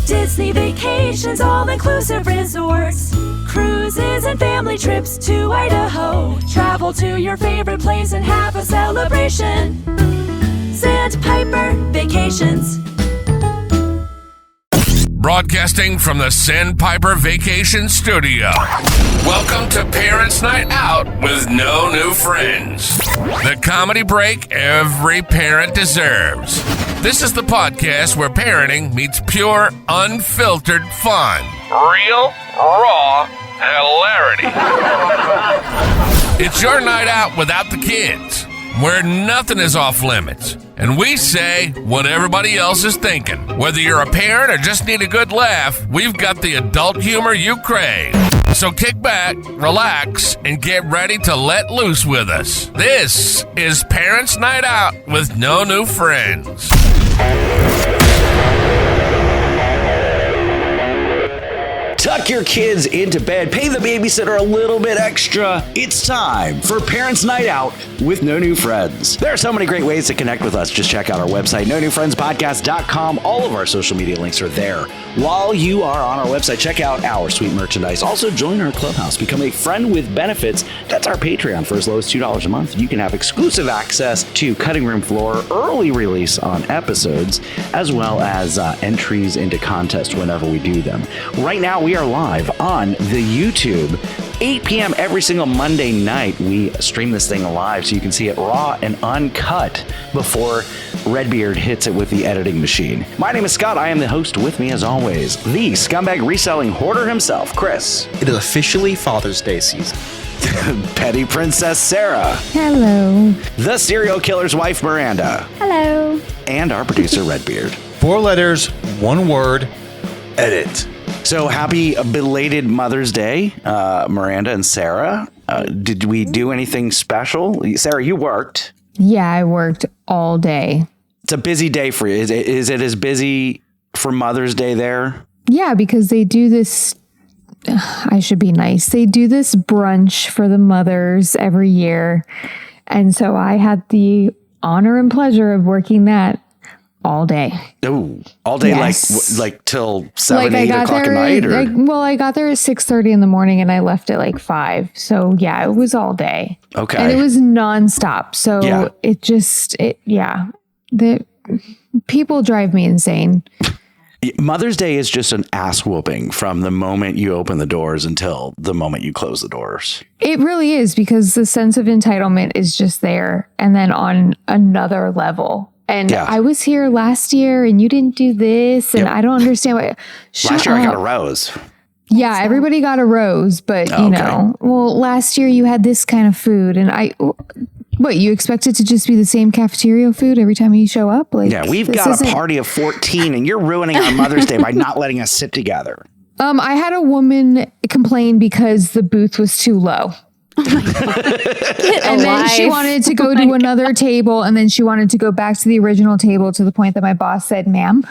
Disney vacations, all-inclusive resorts, cruises and family trips to Idaho. Travel to your favorite place and have a celebration. Sandpiper Vacations. Broadcasting from the Sandpiper Vacation Studio. Welcome to Parents' Night Out with no new friends. The comedy break every parent deserves. This is the podcast where parenting meets pure, unfiltered fun. Real, raw hilarity. It's your night out without the kids, where nothing is off limits. And we say what everybody else is thinking. Whether you're a parent or just need a good laugh, we've got the adult humor you crave. So kick back, relax, and get ready to let loose with us. This is Parents' Night Out with no new friends. Tuck your kids into bed, pay the babysitter a little bit extra. It's time for Parents' Night Out with No New Friends. There are so many great ways to connect with us. Just check out our website, nonewfriendspodcast.com. All of our social media links are there. While you are on our website, check out our sweet merchandise. Also, join our clubhouse. Become a friend with benefits. That's our Patreon for as low as $2 a month. You can have exclusive access to cutting room floor, early release on episodes, as well as entries into contests whenever we do them. Right now, we are live on the YouTube. 8 p.m. every single Monday night, we stream this thing live so you can see it raw and uncut before Redbeard hits it with the editing machine. My name is Scott. I am the host. With me, as always, the scumbag reselling hoarder himself, Chris. It is officially Father's Day season. Petty Princess Sarah. Hello. The serial killer's wife, Miranda. Hello. And our producer, Redbeard. 4 letters, 1 word, edit. So happy belated Mother's Day, Miranda and Sarah. Did we do anything special? Sarah, you worked. Yeah, I worked all day. It's a busy day for you. Is it as busy for Mother's Day there? Yeah, because they do this. I should be nice. They do this brunch for the mothers every year. And so I had the honor and pleasure of working that all day. Oh, all day, yes. like till 7, 8 o'clock at night? Or? I got there at 6:30 in the morning and I left at like 5. So yeah, it was all day. Okay. And it was nonstop. So yeah. The people drive me insane. Mother's Day is just an ass whooping from the moment you open the doors until the moment you close the doors. It really is, because the sense of entitlement is just there, and then on another level. And yeah. I was here last year and you didn't do this. And I don't understand why. Last year I got a rose. Yeah, everybody got a rose. But, you know, well, last year you had this kind of food. And what, you expect it to just be the same cafeteria food every time you show up? Like, yeah, we've got a party of 14 and you're ruining our Mother's Day by not letting us sit together. I had a woman complain because the booth was too low. And then she wanted to go to another table, and then she wanted to go back to the original table, to the point that my boss said, "Ma'am,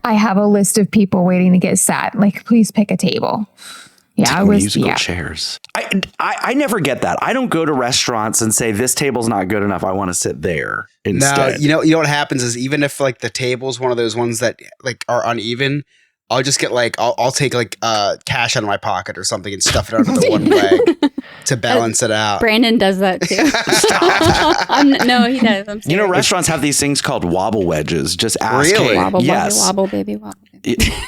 I have a list of people waiting to get sat. Like, please pick a table." Yeah, musical chairs. I never get that. I don't go to restaurants and say this table's not good enough. I want to sit there instead. No, you know what happens is, even if like the table's one of those ones that like are uneven, I'll just get like I'll take like cash out of my pocket or something and stuff it under the one leg to balance it out. Brandon does that too. No, he does. I'm you know, restaurants have these things called wobble wedges. Just ask. Really? Wobble, yes. wobble, baby, wobble.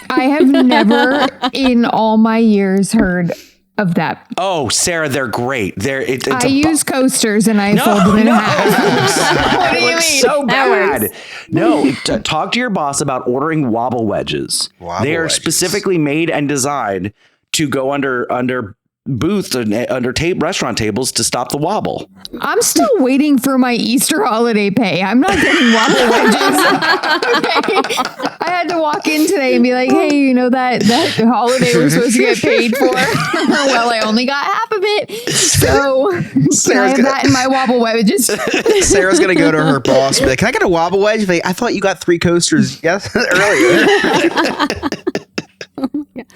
I have never in all my years heard of that. Oh, Sarah, they're great. I use coasters and I fold them in half. What do you mean? So bad. No, talk to your boss about ordering wobble wedges. They are specifically made and designed to go under booths and under restaurant tables to stop the wobble. I'm still waiting for my Easter holiday pay. I'm not getting wobble wedges. Okay. I had to walk in today and be like, hey, you know that holiday we're supposed to get paid for? Well, I only got half of it. So can I have that in my wobble wedges? Sarah's going to go to her boss and be like, can I get a wobble wedge? Like, I thought you got 3 coasters earlier.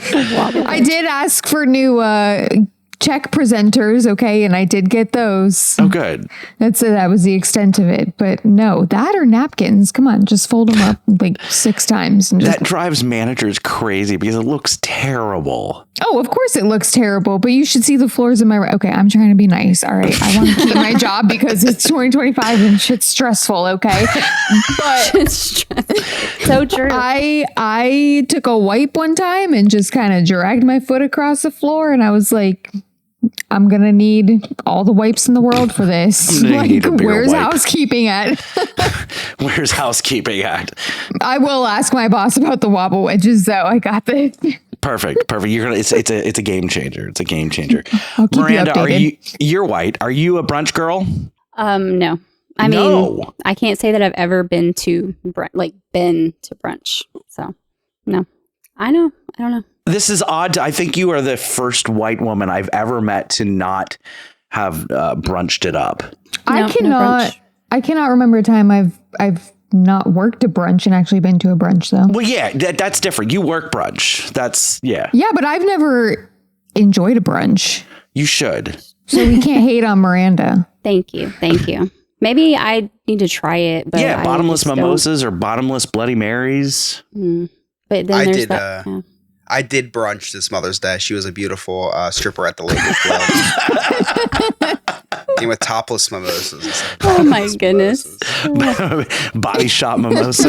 I did ask for new check presenters, okay, and I did get those. Oh, good. That was the extent of it. But no, that or napkins. Come on, just fold them up like 6 times. And just, That drives managers crazy because it looks terrible. oh, of course it looks terrible, but you should see the floors in my. Okay, I'm trying to be nice. All right, I want to keep my job because it's 2025 and shit's stressful. Okay, but So true. I took a wipe one time and just kind of dragged my foot across the floor, and I was like, I'm gonna need all the wipes in the world for this. I'm gonna need a bigger where's wipe. housekeeping at? Where's housekeeping at? I will ask my boss about the wobble wedges, though. I got this. Perfect. You're gonna. It's a game changer. It's a game changer. I'll keep Miranda, you updated. you're white? Are you a brunch girl? No. I mean, No. I can't say that I've ever been to brunch. So, no. I know. I don't know. This is odd. I think you are the first white woman I've ever met to not have brunched it up. No brunch. I cannot remember a time I've not worked a brunch and actually been to a brunch though. Well, yeah, that's different. You work brunch. That's yeah. Yeah, but I've never enjoyed a brunch, You should. so we can't hate on Miranda. Thank you. Maybe I need to try it. But Yeah, I bottomless just don't. mimosas or bottomless Bloody Marys. But then I there's did. that. Yeah. I did brunch this Mother's Day. She was a beautiful stripper at the Lakers Club. Came with topless mimosas. instead of Oh my bottomless goodness. mimosas. Body shop mimosa.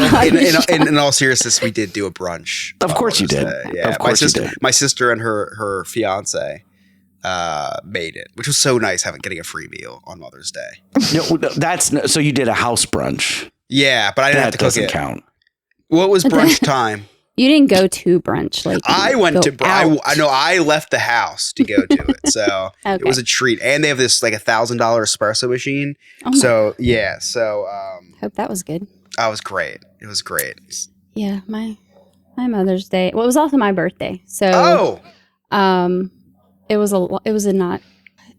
In all seriousness, we did do a brunch. Of on course you Mother's did. Day. Yeah, Of course you did. My sister and her fiance made it, which was so nice getting a free meal on Mother's Day. No, so you did a house brunch. Yeah, but I didn't have That to cook doesn't it. count. What was brunch time? You didn't go to brunch. Like I you went go to. out. I know. I left the house to go to it, so it Okay. was a treat. And they have this like $1,000 espresso machine. Oh my- So yeah, so Hope that was good. I was great. It was great. Yeah, my Mother's Day. Well, it was also my birthday. So Oh, it was a not.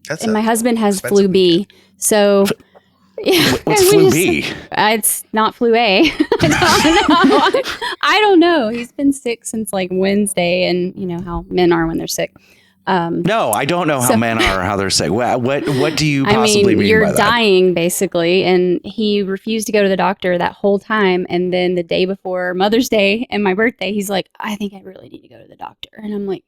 that's And my husband has expensive flu B. So yeah, What's we flu just- B? It's not flu A. I don't know. He's been sick since like Wednesday, and you know how men are when they're sick. No, I don't know how So- men are or how they're sick. What do you I possibly mean, mean you're by that? dying basically, and he refused to go to the doctor that whole time. And then the day before Mother's Day and my birthday, he's like, "I think I really need to go to the doctor." And I'm like,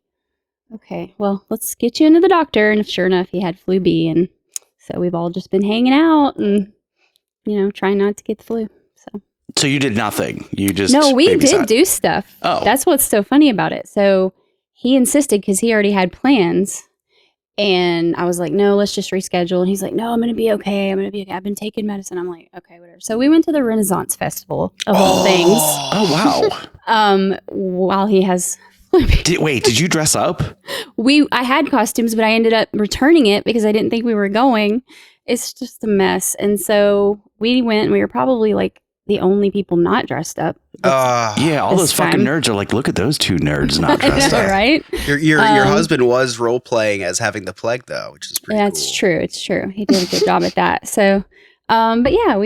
"Okay, well, let's get you into the doctor." And sure enough, he had flu B, and so we've all just been hanging out and trying not to get the flu. So you did nothing. You just No, we babysat. did do stuff. Oh. That's what's so funny about it. So he insisted because he already had plans. And I was like, no, let's just reschedule. And he's like, no, I'm going to be okay. I've been taking medicine. I'm like, okay, whatever. So we went to the Renaissance Festival of all things. Oh wow! While he has Did you dress up? I had costumes, but I ended up returning it because I didn't think we were going. It's just a mess. And so we went and we were probably like the only people not dressed up. Yeah, all This those fucking time. nerds are like, look at those two nerds not I dressed know, up. right? your husband was role playing as having the plague though, which is pretty. That's cool. true. It's true. He did a good job at that. So, but yeah,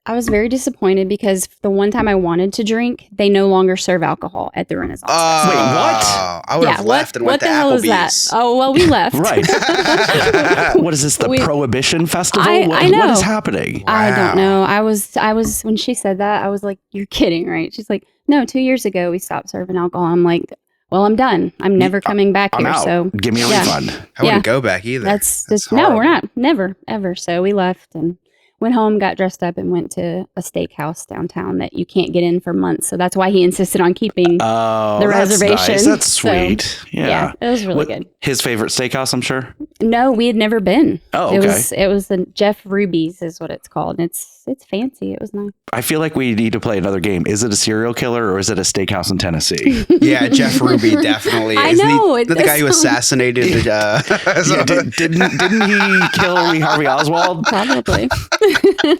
I was very disappointed because the one time I wanted to drink, they no longer serve alcohol at the Renaissance. Wait, what? I would have left and what went the to hell is that? Applebee's. Oh well, we left. Right. What is this? The Prohibition Festival? I What know. is happening? I Wow. don't know. I was when she said that, I was like, "You're kidding, right?" She's like, "No, 2 years ago we stopped serving alcohol." I'm like, "Well, I'm done. I'm never coming back I'm here." out. So Give me a yeah. refund. I wouldn't go back either. That's horrible. no, we're not. Never, ever. So we left and went home, got dressed up, and went to a steakhouse downtown that you can't get in for months. So that's why he insisted on keeping Oh, the that's reservation. nice. That's So, sweet. Yeah. it was really What- good. His favorite steakhouse, I'm sure. No, we had never been. Oh, It okay. was the Jeff Ruby's is what it's called. And it's fancy. It was nice. I feel like we need to play another game. Is it a serial killer or is it a steakhouse in Tennessee? Yeah, Jeff Ruby definitely. I Isn't know, He, it the guy who does sound- assassinated. Yeah, didn't he kill Lee Harvey Oswald? Probably.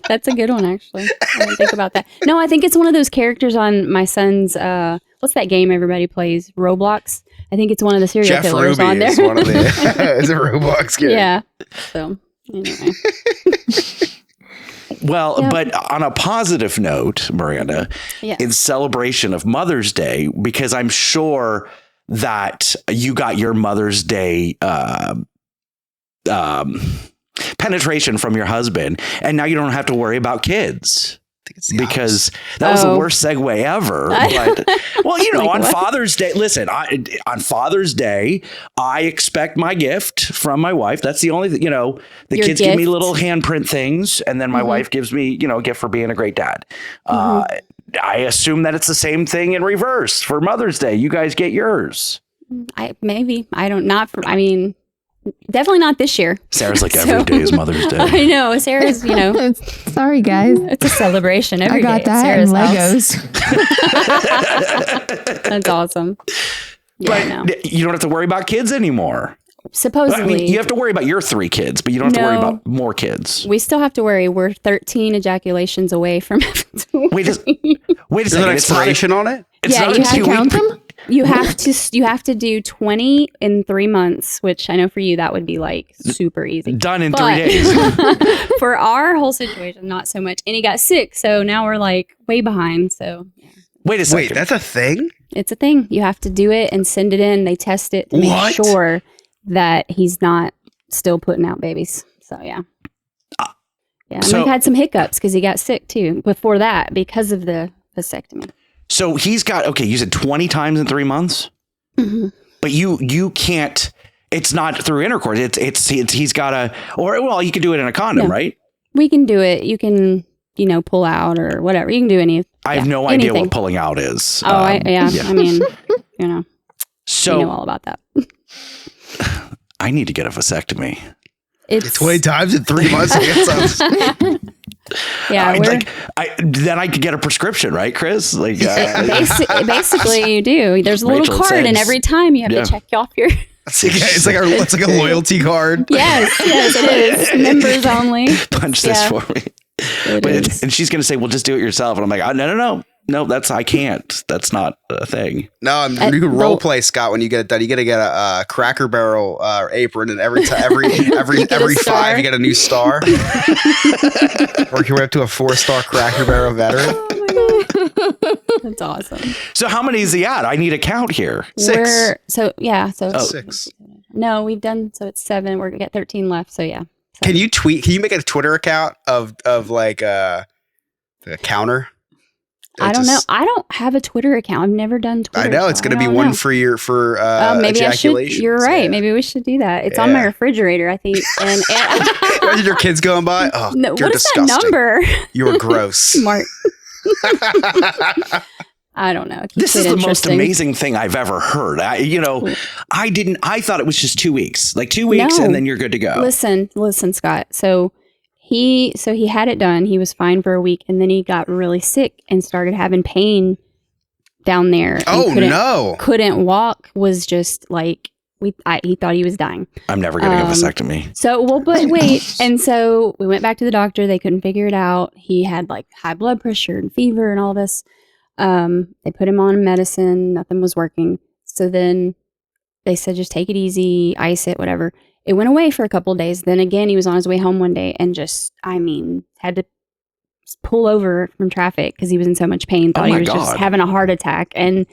That's a good one, actually. I didn't think about that. No, I think it's one of those characters on my son's, what's that game everybody plays? Roblox? I think it's one of the serial Jeff killers Ruby on there. is one of the is a Roblox game. Yeah. So, anyway. Well, Yeah. but on a positive note, Miranda, Yeah. in celebration of Mother's Day, because I'm sure that you got your Mother's Day penetration from your husband, and now you don't have to worry about kids. Because that was the worst segue ever. But, well, you know, Like on what? Father's Day, listen, on Father's Day, I expect my gift from my wife. That's the only thing, you know, the Your kids give me gift? little handprint things. And then my wife gives me, you know, a gift for being a great dad. I assume that it's the same thing in reverse for Mother's Day. You guys get yours. Maybe. I don't, not for, I mean, definitely not this year. Sarah's like, So- every day is Mother's Day. I know. Sarah's, you know, Sorry, guys. it's a celebration every I got day at that Sarah's and house. Legos. That's awesome. Yeah, But you don't have to worry about kids anymore. Supposedly. I mean, you have to worry about your 3 kids, but you don't have to worry No. about more kids. We still have to worry. We're 13 ejaculations away from having to Wait, wait a Is there second. an It's not, expiration on it? it's Yeah, not you a have to 2-week Count them? you have to do 20 in 3 months, which I know for you that would be like super easy. done in 3 But- days. For our whole situation, not so much. And he got sick, so now we're like way behind. So yeah. Wait a second. Wait, that's a thing? It's a thing. You have to do it and send it in. They test it to make What? sure that he's not still putting out babies. So yeah. Yeah, and so- we've had some hiccups because he got sick too before that because of the vasectomy. So he's got, okay, you said 20 times in 3 months, but you can't, it's not through intercourse. It's he's got a, or well, you can do it in a condom, No. right? We can do it. You can, you know, pull out or whatever. You can do any. I have yeah, no idea anything. what pulling out is. Oh, I mean, you know, so we know all about that. I need to get a vasectomy. It's 20 times in 3 months? That sounds- yeah. Then I could get a prescription, right, Chris? Like, Basically, you do. There's a little Rachel card, and says- every time you have Yeah. to check off your. it's like a loyalty card. Yes, it is. Members only. punch this Yeah. for me. It But is. and she's going to say, well, just do it yourself. And I'm like, oh, no, I can't. That's not a thing. No, you can role play, Scott, when you get it done. You got to get a Cracker Barrel apron, and every get a star. 5 you get a new star. Work your way up to a 4-star Cracker Barrel veteran. Oh my God. That's awesome. So how many is he at? I need a count here. 6. So Oh. 6. no, we've done so it's 7. We're gonna get 13 left. So yeah. Can you tweet? Can you make a Twitter account of like the counter? I don't know. I don't have a Twitter account. I've never done Twitter. I know it's so going to be don't one know. for Maybe I should. ejaculations. You're right. Yeah. Maybe we should do that. It's on my Yeah. refrigerator, I think. And Imagine your kids going by. Oh, no, you're what is disgusting. that number? You are gross. Mark. I don't know. It keeps This it is the most interesting. amazing thing I've ever heard. I thought it was just 2 weeks, like 2 weeks, No. and then you're good to go. Listen, Scott. So he had it done. He was fine for a week, and then he got really sick and started having pain down there. and Oh no! Couldn't walk. Was just like he thought he was dying. I'm never getting a vasectomy. So but wait, and so we went back to the doctor. They couldn't figure it out. He had like high blood pressure and fever and all this. They put him on medicine. Nothing was working. So then they said, just take it easy, ice it, whatever. It went away for a couple of days. Then again, he was on his way home one day and just, had to pull over from traffic because he was in so much pain. Thought he my was just God. having a heart attack. And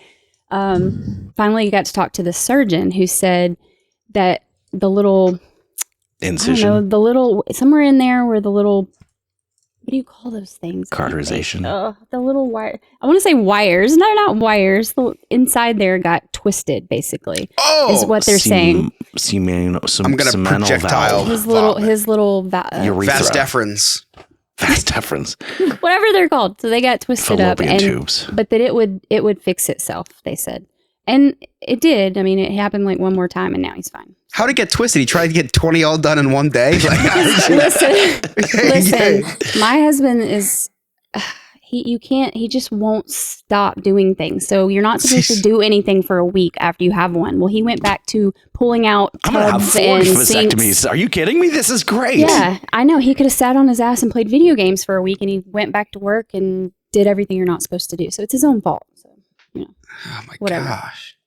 finally, he got to talk to the surgeon who said that the little, I don't Incision, know, the little, somewhere in there where the little, what do you call those things? cauterization. The little wire. I want to say wires. No, not wires. The inside there got twisted, basically. Oh, Is what they're saying. I'm gonna seminal projectile. valve. His little Urethra. vas deferens. Vas deferens. whatever they're called. So they got twisted up, Fallopian and tubes. but that it would fix itself. They said, and it did. I mean, it happened like one more time, and now he's fine. How did it get twisted? He tried to get 20 all done in one day. Like, Listen. My husband is. He just won't stop doing things. So you're not supposed to do anything for a week after you have one. Well, he went back to pulling out I'm going to have tubs 4 and vasectomies. sinks. Are you kidding me? This is great. Yeah, I know. He could have sat on his ass and played video games for a week, and he went back to work and did everything you're not supposed to do. So it's his own fault. So, oh my Whatever. gosh.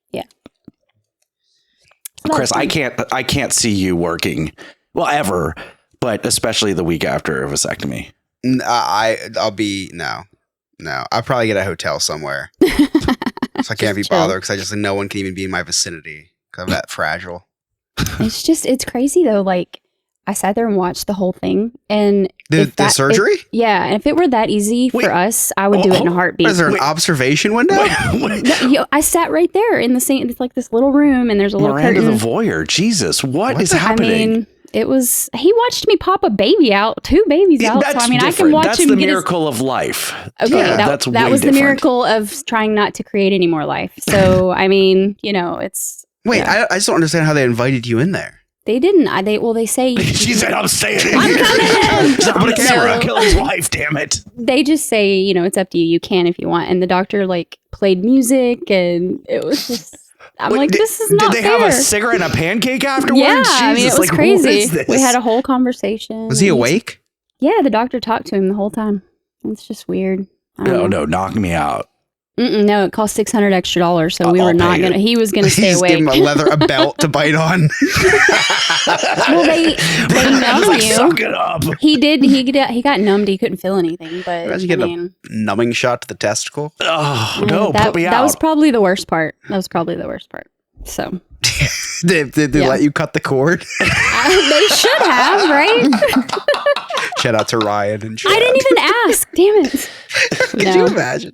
So that Chris, was fun. I can't see you working, well, ever, but especially the week after a vasectomy. I'll be no. I'll probably get a hotel somewhere. So I can't be Just chill. bothered because I just no one can even be in my vicinity because I'm that fragile. It's crazy though. Like I sat there and watched the whole thing, and The surgery? and if it were that easy for us, I would do it in a heartbeat. Is there an observation window? No, I sat right there in the same. It's like this little room, and there's a little Miranda curtain. the voyeur. Jesus, what is happening? I mean, it was. He watched me pop a baby out, 2 babies out. So I mean, I can watch that's him the get miracle of life. Okay, that's that way was the different. miracle of trying not to create any more life. So I mean, it's. Wait, yeah. I just don't understand how they invited you in there. They didn't. They say. She said, "I'm staying in I'm here. coming in. I'm gonna So- kill his wife. Damn it!" They just say, it's up to you. You can if you want. And the doctor played music, and it was just. I'm Wait, like, this is not Did they fair. have a cigarette and a pancake afterwards? Yeah, I mean, it Jesus, was like, crazy. What is this? We had a whole conversation. Was he and- awake? Yeah, the doctor talked to him the whole time. It's just weird. I don't know. No, knock me out. No, it cost $600 extra, so we I'll were pay not you. gonna. He was gonna stay Just awake. give him a belt to bite on. Well, they numb Like, you. suck it up. He did. He got numbed. He couldn't feel anything. But Imagine I getting mean, a numbing shot to the testicle. Oh no, that, put me out. that was probably the worst part. So Did they Yeah. let you cut the cord? they should have, right? Shout out to Ryan and Chad. I didn't even ask. Damn it. Could No. you imagine?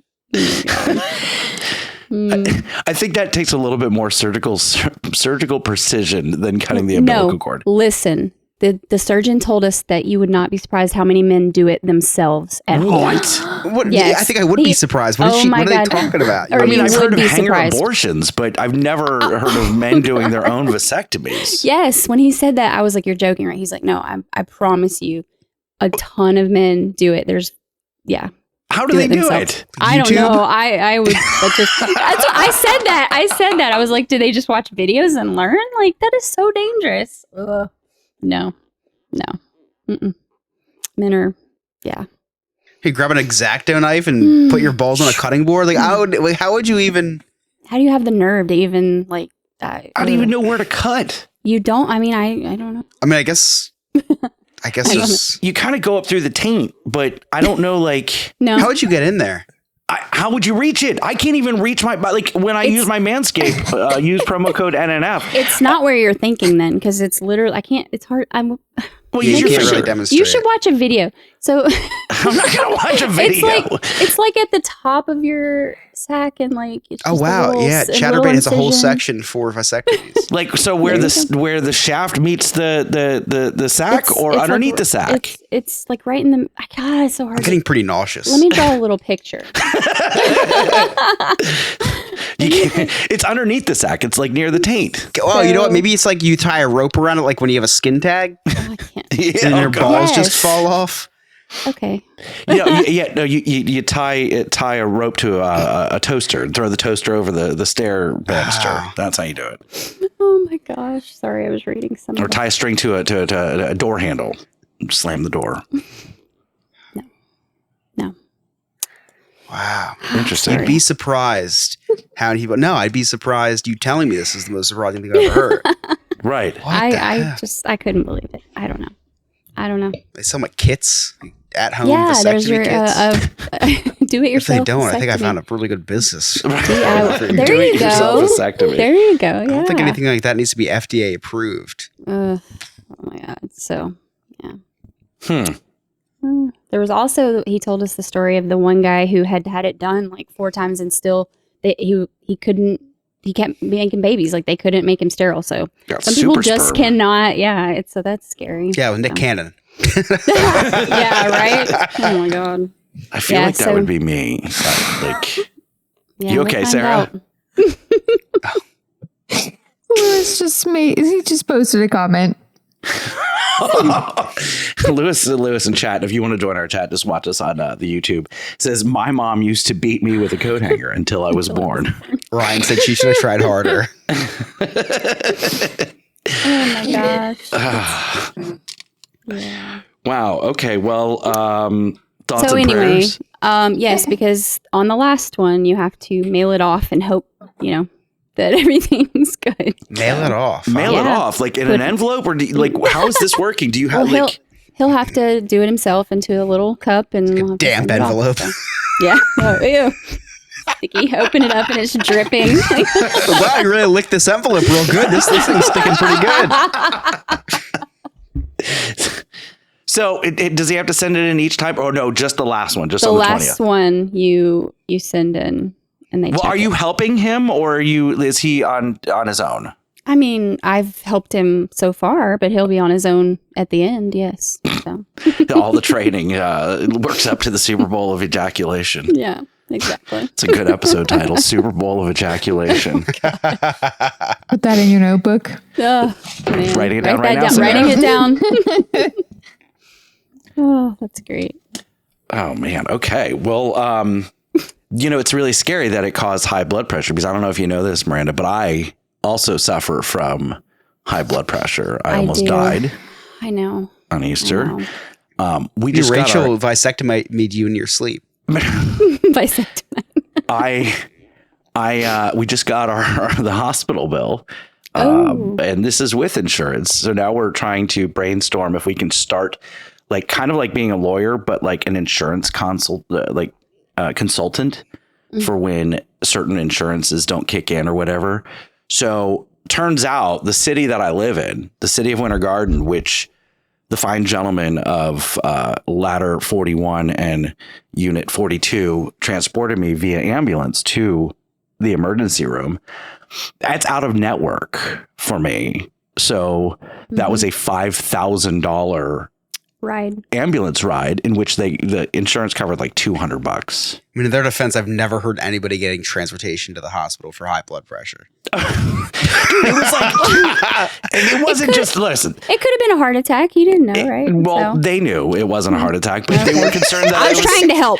I think that takes a little bit more surgical precision than cutting the umbilical cord. Listen. The surgeon told us that you would not be surprised how many men do it themselves at home. What? Yes. I think I would be surprised. What, Oh what my are they God. talking about? Or I mean, you I've would heard of be hanger surprised. abortions, but I've never heard of men doing their own vasectomies. Yes, when he said that, I was like, "You're joking, right?" He's like, "No, I promise you, a ton of men do it." How do they do themselves. it? I don't YouTube? know. I was that's what I said that. I was like, "Do they just watch videos and learn?" Like that is so dangerous. Ugh. No. Mm-mm. Men are, You grab an X-Acto knife and put your balls on a cutting board. How would you even? How do you have the nerve to even like? I don't even know where to cut. You don't. I mean, I don't know. I mean, I guess there's. You kind of go up through the taint, but I don't know, like, No. How would you get in there? how would you reach it? I can't even reach when I use my Manscaped, use promo code NNF. It's not where you're thinking then, because it's literally. I can't. It's hard. Well, You use your can't really finger. demonstrate. You should watch a video. So I'm not gonna watch a video. it's like at the top of your sack and like. It's Oh just a wow! little Yeah, a little Chatterbait has a whole incision. section for vasectomies. Like, so where where the shaft meets the sack, It's- or it's underneath like, the sack. It's like right in the. God, it's so hard. I'm getting pretty nauseous. Let me draw a little picture. It's underneath the sack. It's like near the taint. Oh, you know what? Maybe it's like you tie a rope around it, like when you have a skin tag, Oh, I can't. Yeah, and your balls Yes. just fall off. Okay. You tie a rope to a toaster and throw the toaster over the stair banister. Wow. That's how you do it. Oh my gosh! Sorry, I was reading something. Or tie a string to a door handle. Slam the door. No. Wow. Interesting. You'd be surprised how many people. No, I'd be surprised you telling me this is the most surprising thing I've ever heard. Right. What the I heck? I couldn't believe it. I don't know. They sell like kits at home Yeah, there's vasectomy your kits. do it If yourself. they don't, I think I vasectomy. found a really good business. Yeah, Do there it you yourself go. vasectomy. There you go. Yeah. I don't think anything like that needs to be FDA approved. Oh my god. So yeah. Hmm. There was also he told us the story of the one guy who had it done like 4 times and still he kept making babies, like they couldn't make him sterile. So Got some people super just sperm. cannot. Yeah, so that's scary. Yeah, with Nick Cannon. Yeah, right. Oh my god. I feel Yeah, like that so- would be me. Like, Yeah, You we'll okay, find Sarah? out. Lewis he just posted a comment. Lewis in chat, if you want to join our chat, just watch us on the YouTube. Says, my mom used to beat me with a coat hanger until I was born. Ryan said she should have tried harder. Oh my gosh. Yeah. Wow. Okay. Well, thoughts So and anyway, prayers. yes, because on the last one you have to mail it off and hope, that everything's good. Mail it off. Mail it Yeah. off like in an envelope, or how is this working? Do you have Well, like? he'll have to do it himself into a little cup and we'll have to Damp send it off, envelope. so. Yeah. Oh, ew. sticky. Open it up and it's dripping. Wow, you really licked this envelope real good. This thing's sticking pretty good. So does he have to send it in each time? Oh no, just the last one, just The on the 20th. last one you send in and they Well, check are you it. helping him or is he on his own? I mean, I've helped him so far, but he'll be on his own at the end, yes. So. All the training works up to the Super Bowl of ejaculation. Yeah, exactly. It's a good episode title, Super Bowl of Ejaculation. Put that in your notebook. Oh, man. Writing it down Write right that now, Sarah. Writing it down. Oh, that's great. Oh man. Okay. Well, it's really scary that it caused high blood pressure because I don't know if you know this, Miranda, but I also suffer from high blood pressure. I almost do. died I know. on Easter. Wow. Rachel vasectomied you in your sleep. Bisectomy. We just got the hospital bill. And this is with insurance. So now we're trying to brainstorm if we can start kind of like being a lawyer, but like an insurance consultant for when certain insurances don't kick in or whatever. So turns out the city that I live in, the city of Winter Garden, which the fine gentleman of ladder 41 and unit 42 transported me via ambulance to the emergency room. That's out of network for me. So that was a $5,000 ambulance ride in which the insurance covered like $200. I mean, in their defense, I've never heard anybody getting transportation to the hospital for high blood pressure. It was like, it wasn't just, listen. It could have been a heart attack. You didn't know, right? Well, they knew it wasn't a heart attack, but they were concerned that I was trying to help.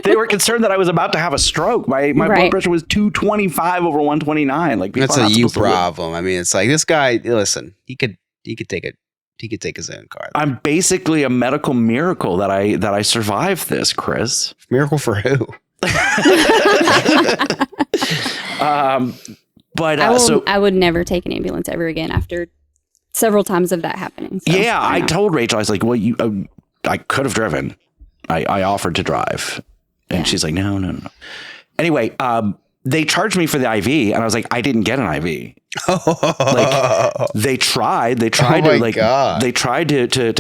They were concerned that I was about to have a stroke. My blood pressure was 225 over 129. Like that's a you problem. I mean, it's like this guy. Listen, he could take his own car. I'm basically a medical miracle that I survived this, Chris. Miracle for who? But I would never take an ambulance ever again after several times of that happening. So, yeah, I told Rachel, I was like, well, I could have driven. I offered to drive, and she's like, no. Anyway, they charged me for the IV, and I was like, I didn't get an IV. Like they tried to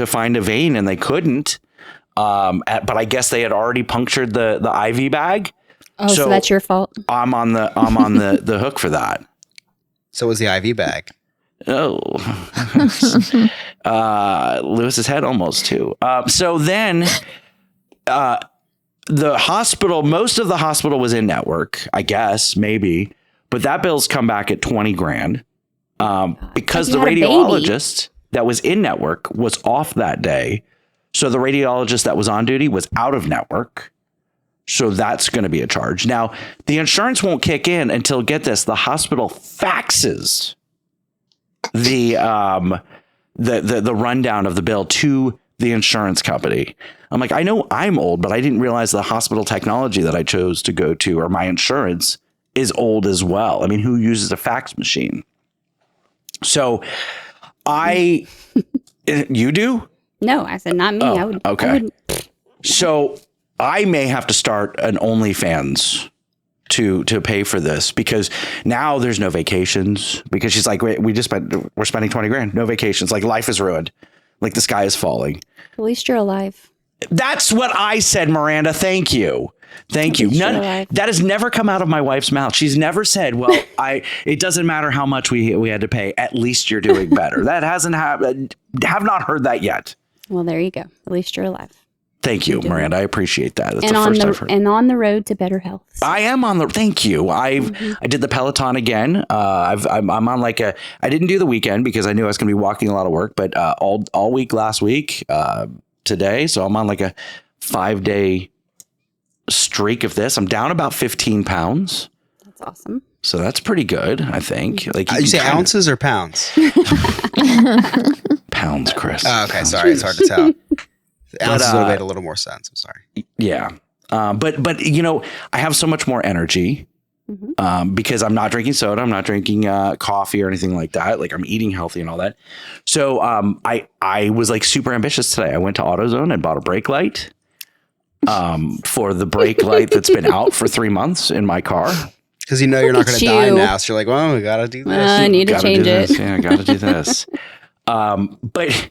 find a vein and they couldn't. But I guess they had already punctured the IV bag. Oh, so that's your fault. I'm on the hook for that. So was the IV bag. Oh, Lewis's head almost too. So then, the hospital, most of the hospital was in network, I guess, maybe, but that bill's come back at $20,000 because the radiologist that was in network was off that day. So the radiologist that was on duty was out of network. So that's going to be a charge. Now, the insurance won't kick in until, get this, the hospital faxes the rundown of the bill to the insurance company. I'm like, I know I'm old, but I didn't realize the hospital technology that I chose to go to, or my insurance, is old as well. I mean, who uses a fax machine? So you do? No, I said not me. Oh, I would. Okay. I wouldn't. So I may have to start an OnlyFans to pay for this, because now there's no vacations, because she's like, we're spending $20,000, no vacations. Like, life is ruined. Like, the sky is falling. At least you're alive. That's what I said, Miranda. Thank you. Thank you. That has never come out of my wife's mouth. She's never said, well, it doesn't matter how much we had to pay. At least you're doing better. That hasn't happened. Have not heard that yet. Well, there you go. At least you're alive. Thank you, Miranda. I appreciate that. That's and the first I've heard. And on the road to better health. So. I am on the. Thank you. I did the Peloton again. I'm on I didn't do the weekend because I knew I was going to be walking a lot of work, but all week last week, today. So I'm on like a 5-day streak of this. I'm down about 15 pounds. That's awesome. So that's pretty good, I think. Like, you say ounces or pounds? Pounds, Chris. Oh, okay, sorry, it's hard to tell. Ounces would have made a little more sense. I'm sorry. Yeah, but I have so much more energy because I'm not drinking soda, I'm not drinking coffee or anything like that. Like, I'm eating healthy and all that. So I was like super ambitious today. I went to AutoZone and bought a brake light. for the brake light that's been out for 3 months in my car. Because you know you're not Look going at to die you. now. So you're like, well, we got to do this. I need to Gotta change do it. this. Yeah, I got to do this. But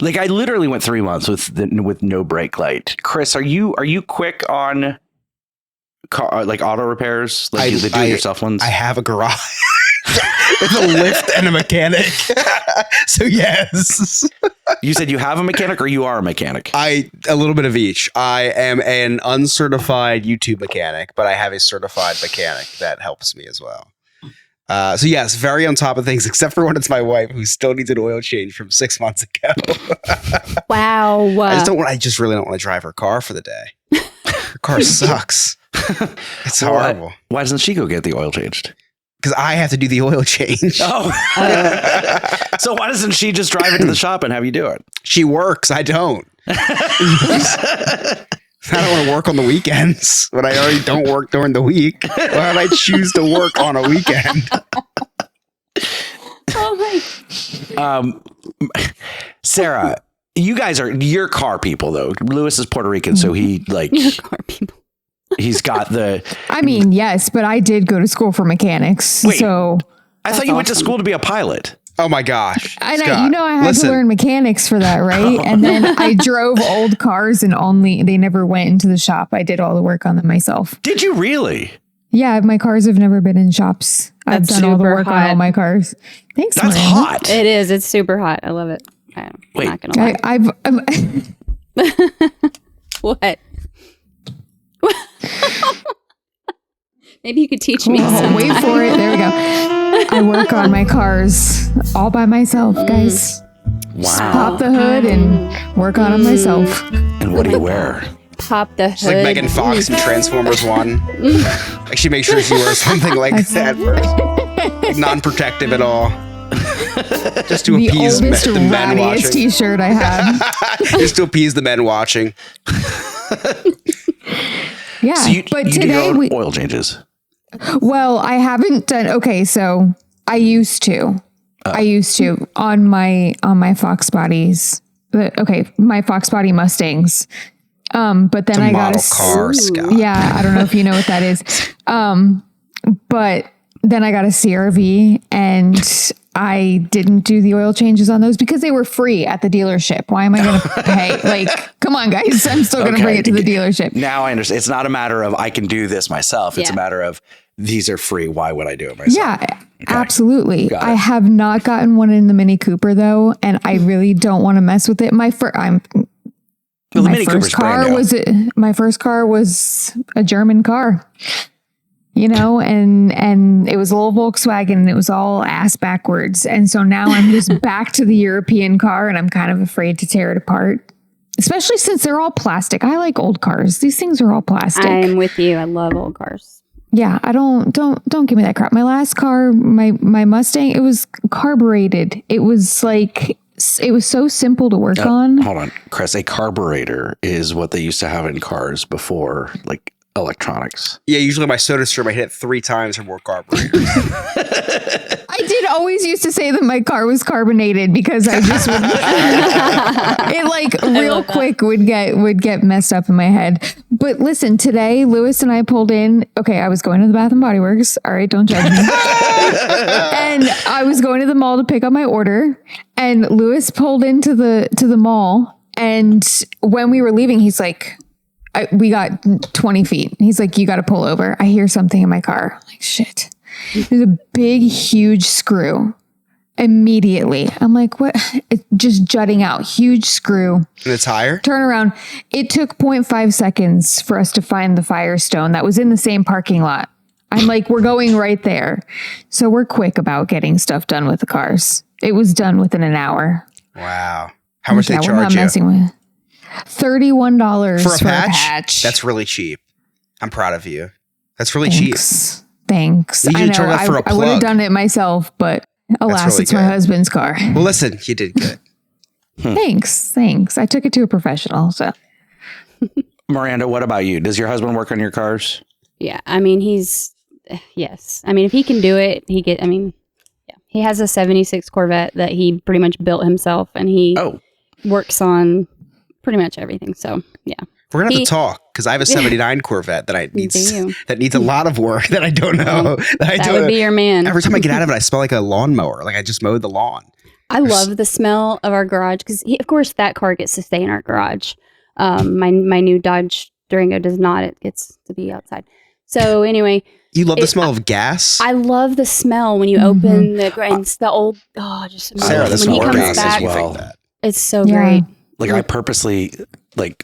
like I literally went 3 months with no brake light. Chris, are you quick on car, like auto repairs, like the do-it-yourself ones? I have a garage with a lift and a mechanic. So yes. You said you have a mechanic or you are a mechanic? A little bit of each. I am an uncertified YouTube mechanic, but I have a certified mechanic that helps me as well. So yes, very on top of things, except for when it's my wife who still needs an oil change from 6 months ago. Wow. I just really don't want to drive her car for the day. Her car sucks. It's horrible. Why doesn't she go get the oil changed? Because I have to do the oil change. Oh. So why doesn't she just drive it to the shop and have you do it? She works. I don't. I don't want to work on the weekends when I already don't work during the week. Why would I choose to work on a weekend? Oh my. Sarah, you're car people though. Lewis is Puerto Rican, so he You're car people. he's got the. I mean, yes, but I did go to school for mechanics. Wait. So I thought you went to school to be a pilot. Oh my gosh. I know, Scott, I had listen. to learn mechanics for that, right? And then I drove old cars and they never went into the shop. I did all the work on them myself. Did you really? Yeah, my cars have never been in shops. I've That's done all the super work on hot. all my cars. Thanks, That's Miranda. hot. It is. It's super hot. I love it. I'm Wait. not gonna lie. I'm What? Maybe you could teach me. oh, wait for it. There we go. I work on my cars all by myself, guys. Just pop the hood and work on them myself. And what do you wear? Pop the hood. She's like Megan Fox in Transformers 1. Like she makes sure she wears something like that first. Like non-protective at all. Just to The appease oldest, the men rattiest watching. t-shirt I have. Just to appease the men watching. Yeah, So you but do today your own oil changes. Well, I haven't done. Okay, so I used to. On my Fox bodies. My Fox body Mustangs. But then It's a I got model car, Scott. Yeah, I don't know if you know what that is. But then I got a CRV and I didn't do the oil changes on those because they were free at the dealership. Why am I going to pay? Like, come on, guys. I'm still going to bring it to the dealership. Now I understand. It's not a matter of I can do this myself. It's a Yeah. matter of these are free. Why would I do it myself? Yeah, absolutely. Got it. I have not gotten one in the Mini Cooper though, and I really don't want to mess with it. My first car was a German car, and it was a little Volkswagen, and it was all ass backwards. And so now I'm just back to the European car, and I'm kind of afraid to tear it apart, especially since they're all plastic. I like old cars. These things are all plastic. I'm with you. I love old cars. Yeah, I don't give me that crap. My last car, my Mustang, it was carbureted. It was so simple to work on. Hold on, Chris. A carburetor is what they used to have in cars before, like electronics. Yeah, usually my soda stream, I hit it 3 times or more carburetors. I did always used to say that my car was carbonated because I just would it real quick would get messed up in my head. But listen, today Lewis and I pulled in. Okay, I was going to the Bath and Body Works. All right, don't judge me. And I was going to the mall to pick up my order, and Lewis pulled into the mall. And when we were leaving, he's like, we got 20 feet. He's like, you got to pull over. I hear something in my car. I'm like, shit. There's a big, huge screw. Immediately. I'm like, what? It's just jutting out. Huge screw. And the tire? Turn around. It took 0.5 seconds for us to find the Firestone that was in the same parking lot. I'm like, we're going right there. So we're quick about getting stuff done with the cars. It was done within an hour. Wow. How much they We're charge not you? messing with $31 For a for patch? a patch. That's really cheap. I'm proud of you. That's really cheap. Thanks. You I usually know. charge that for a I would have plug. done it myself, but alas, really it's my good. husband's car. Well, listen, you did good. Thanks. I took it to a professional. So Miranda, what about you? Does your husband work on your cars? Yeah. I mean, yes. I mean, if he can do it, he has a 76 Corvette that he pretty much built himself, and he works on pretty much everything. So yeah. We're gonna have to talk because I have a '79 Corvette that needs a lot of work that I don't know. That would be your man. Every time I get out of it, I smell like a lawnmower. Like I just mowed the lawn. I love the smell of our garage because, of course, that car gets to stay in our garage. My new Dodge Durango does not. It gets to be outside. So anyway, you love the smell of gas. I love the smell when you open the old. Oh, just Sarah, the smell of gas back, as well. It's so great. Like I purposely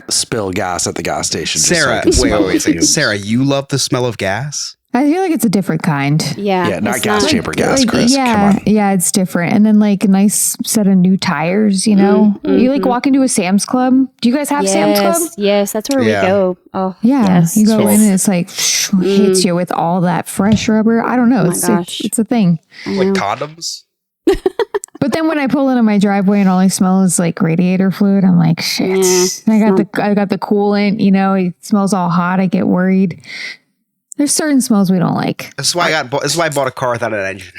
spill gas at the gas station. Sarah, just so I can wait. smell Sarah, you love the smell of gas? I feel like it's a different kind. Yeah, not gas chamber gas, Chris. Yeah, Come on. yeah, it's different. And then like a nice set of new tires, you know? You like walk into a Sam's Club. Do you guys have Sam's Club? Yes, that's where we go. Oh, yeah. Yes. You go in and it's like hits you with all that fresh rubber. I don't know. It's a thing. Like condoms? But then when I pull into my driveway and all I smell is like radiator fluid, I'm like, shit. Yeah, I got the coolant, you know, it smells all hot. I get worried. There's certain smells we don't like. This is why I bought a car without an engine.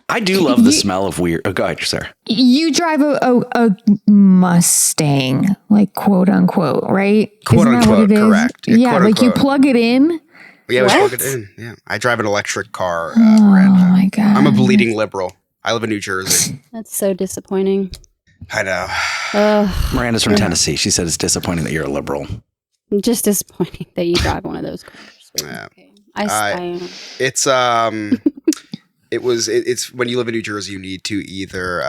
I do love the smell of weird. Oh, go ahead, Sarah. You drive a Mustang, like quote unquote, right? Quote unquote, correct. Yeah, quote, like unquote. you plug it in. Yeah, we plug it in. Yeah, I drive an electric car. Oh Miranda. my god! I'm a bleeding liberal. I live in New Jersey. That's so disappointing. I know. Miranda's from Tennessee. She said it's disappointing that you're a liberal. Just disappointing that you drive one of those cars. Yeah. Okay. It's it's when you live in New Jersey, you need to either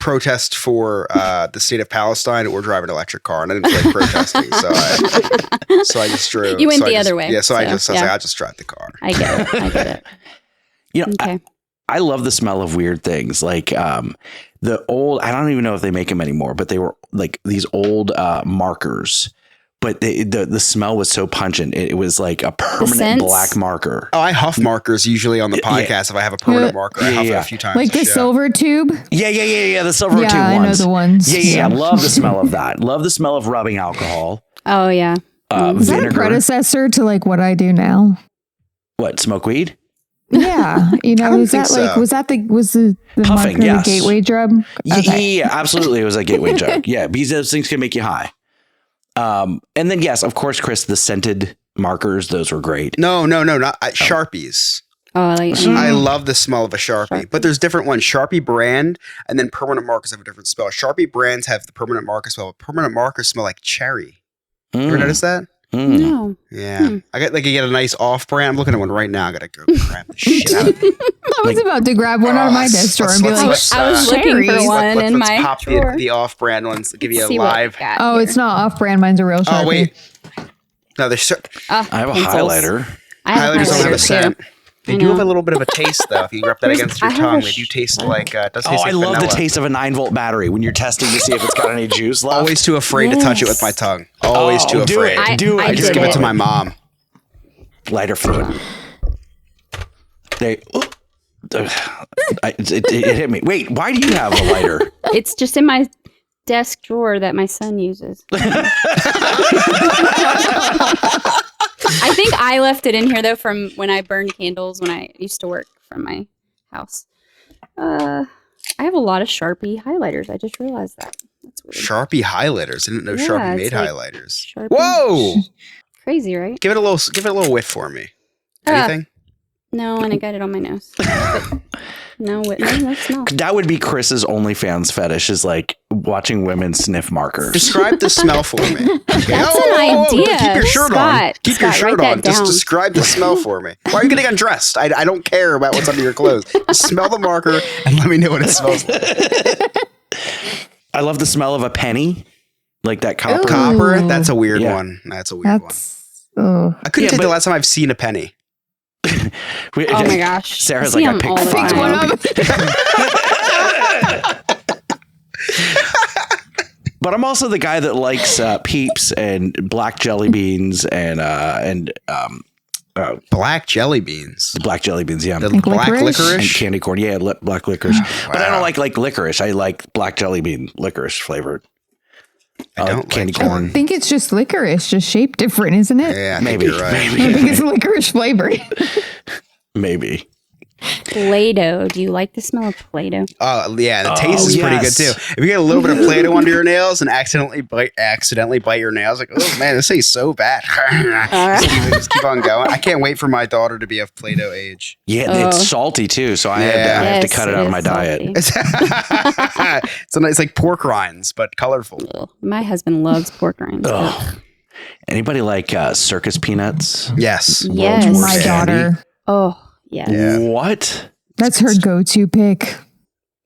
protest for the state of Palestine or drive an electric car, and I didn't feel like protesting, so I just drove. You went the other way. Yeah, I was like, I'll just drive the car. I get it. You know, Okay. I love the smell of weird things like the old. I don't even know if they make them anymore, but they were like these old markers. But the smell was so pungent. It was like a permanent black marker. Oh, I huff markers usually on the podcast if I have a permanent marker. I huff it a few times. Like the silver tube? Yeah. The silver tube ones. Yeah, I know the ones. Yeah. Love the smell of that. Love the smell of rubbing alcohol. Oh, yeah. Is that a predecessor to like what I do now? What, smoke weed? Yeah, you know, was that like was the Puffing, marker yes. the gateway drug? Okay. Yeah, absolutely. It was a gateway drug. Yeah, because those things can make you high. And then yes, of course, Chris, the scented markers, those were great. No, not Sharpies. Oh, I love the smell of a Sharpie, but there's different ones. Sharpie brand and then permanent markers have a different smell. Sharpie brands have the permanent marker smell. Permanent markers smell like cherry. You ever notice that? No. Yeah. I got you get a nice off brand. I'm looking at one right now. I gotta go grab the shit out of it. I was about to grab one out of my desk drawer and be like, I was looking for one in my pop drawer. the off brand ones. Give you a See what live. I've got oh, here. it's not off brand. Mine's a real Sharpie. Oh wait. No, there's I have a pencils. highlighter. highlighters don't have a highlighters, scent. too. They do have a little bit of a taste though. If you rub that against your tongue, they do taste like does taste Oh, like I love vanilla. the taste of a 9-volt battery when you're testing to see if it's got any juice left. Always too afraid to touch it with my tongue. Always too do afraid. it. I just give it to my mom. Lighter fluid. It hit me. Wait, why do you have a lighter? It's just in my desk drawer that my son uses. I think I left it in here though from when I burned candles when I used to work from my house. I have a lot of Sharpie highlighters. I just realized that. That's weird. Sharpie highlighters. I didn't know Yeah, Sharpie it's made like highlighters. Sharpie. Whoa! Crazy, right? Give it a little whiff for me. Anything? No, and I got it on my nose. But no, that's not. That would be Chris's OnlyFans fetish, is like watching women sniff markers. Describe the smell for me. Okay. That's an idea. Keep your shirt on. Scott, Keep your Scott, shirt write that on. Just down. describe the smell for me. Why are you getting undressed? I don't care about what's under your clothes. Just smell the marker and let me know what it smells like. I love the smell of a penny, like that copper. Copper? That's a weird Yeah. one. That's a weird one. Oh. I couldn't take the last time I've seen a penny. Oh my gosh. Sarah's I see like, I them picked all the five. time. But I'm also the guy that likes Peeps and black jelly beans and Black jelly beans. black jelly beans. Yeah, The Like black licorice? and licorice. candy corn. Yeah, black licorice. But I Wow. don't like licorice. I like black jelly bean licorice flavored. I don't candy like corn. I think it's just licorice, just shaped different, isn't it? Yeah, I think Maybe, you're right. I think it's licorice flavored. Maybe. Play-Doh. Do you like the smell of Play-Doh? Oh yeah, the taste is pretty good too. If you get a little bit of Play-Doh under your nails and accidentally bite your nails, like, oh man, this tastes so bad. Just keep on going. I can't wait for my daughter to be of Play-Doh age. Yeah, it's salty too, so I have to cut it out of my diet. It's like pork rinds, but colorful. Ugh. My husband loves pork rinds. Anybody like circus peanuts? Yes. Yes. My daughter. Oh, yes. Yeah. What? That's her go-to pick.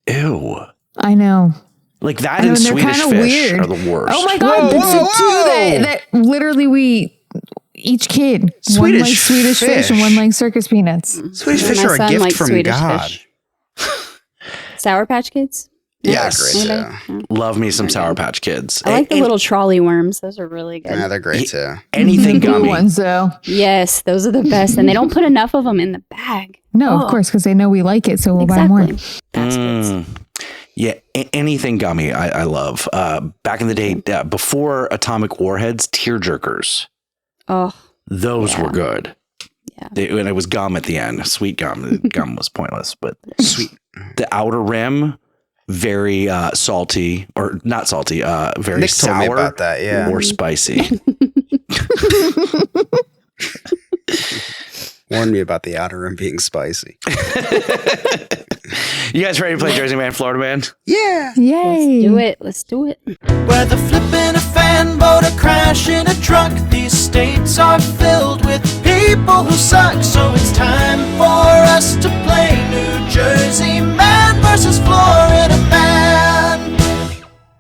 Ew. I know. Like that I know, and they're Swedish kinda fish weird. are the worst. Oh my God. That's the two that literally we, each kid, one likes Swedish fish and one likes circus peanuts. Swedish fish My are a son gift likes from Swedish God. fish. Sour Patch Kids? Yes. Anybody? Yeah. No. Love me some Sour Patch Kids. I like the little trolley worms. Those are really good. Yeah, they're great too. Anything The blue gummy. ones, though. Yes, those are the best. And they don't put enough of them in the bag. No, of course, because they know we like it, so we'll buy more. Baskets. Yeah, anything gummy I love. Back in the day, before Atomic Warheads, tear jerkers. Oh, Those were good. Yeah. And it was gum at the end. Sweet gum. The gum was pointless, but sweet. The outer rim, very salty, or not salty, very Nick sour told me about that, yeah. or spicy. Warned me about the outer rim being spicy. You guys ready to play Jersey Man, Florida Man? Yeah. Yay. Let's do it. Whether flipping a fan boat or crashing a truck, these states are filled with people who suck. So it's time for us to play New Jersey Man versus Florida Man.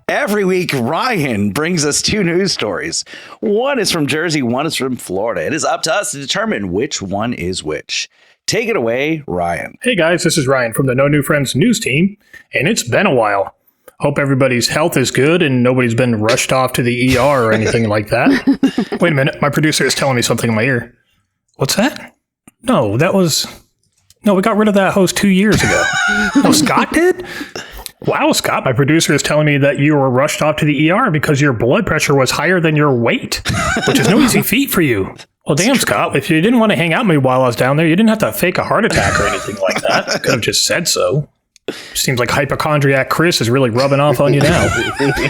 Every week, Ryan brings us two news stories. One is from Jersey, one is from Florida. It is up to us to determine which one is which. Take it away, Ryan. Hey guys, this is Ryan from the No New Friends news team, and it's been a while. Hope everybody's health is good and nobody's been rushed off to the ER or anything like that. Wait a minute, my producer is telling me something in my ear. What's that? No, we got rid of that host 2 years ago. Oh, Scott did? Wow, Scott, my producer is telling me that you were rushed off to the ER because your blood pressure was higher than your weight, which is no easy feat for you. Well, damn, Scott, if you didn't want to hang out with me while I was down there, you didn't have to fake a heart attack or anything like that. Could have just said so. Seems like hypochondriac Chris is really rubbing off on you now.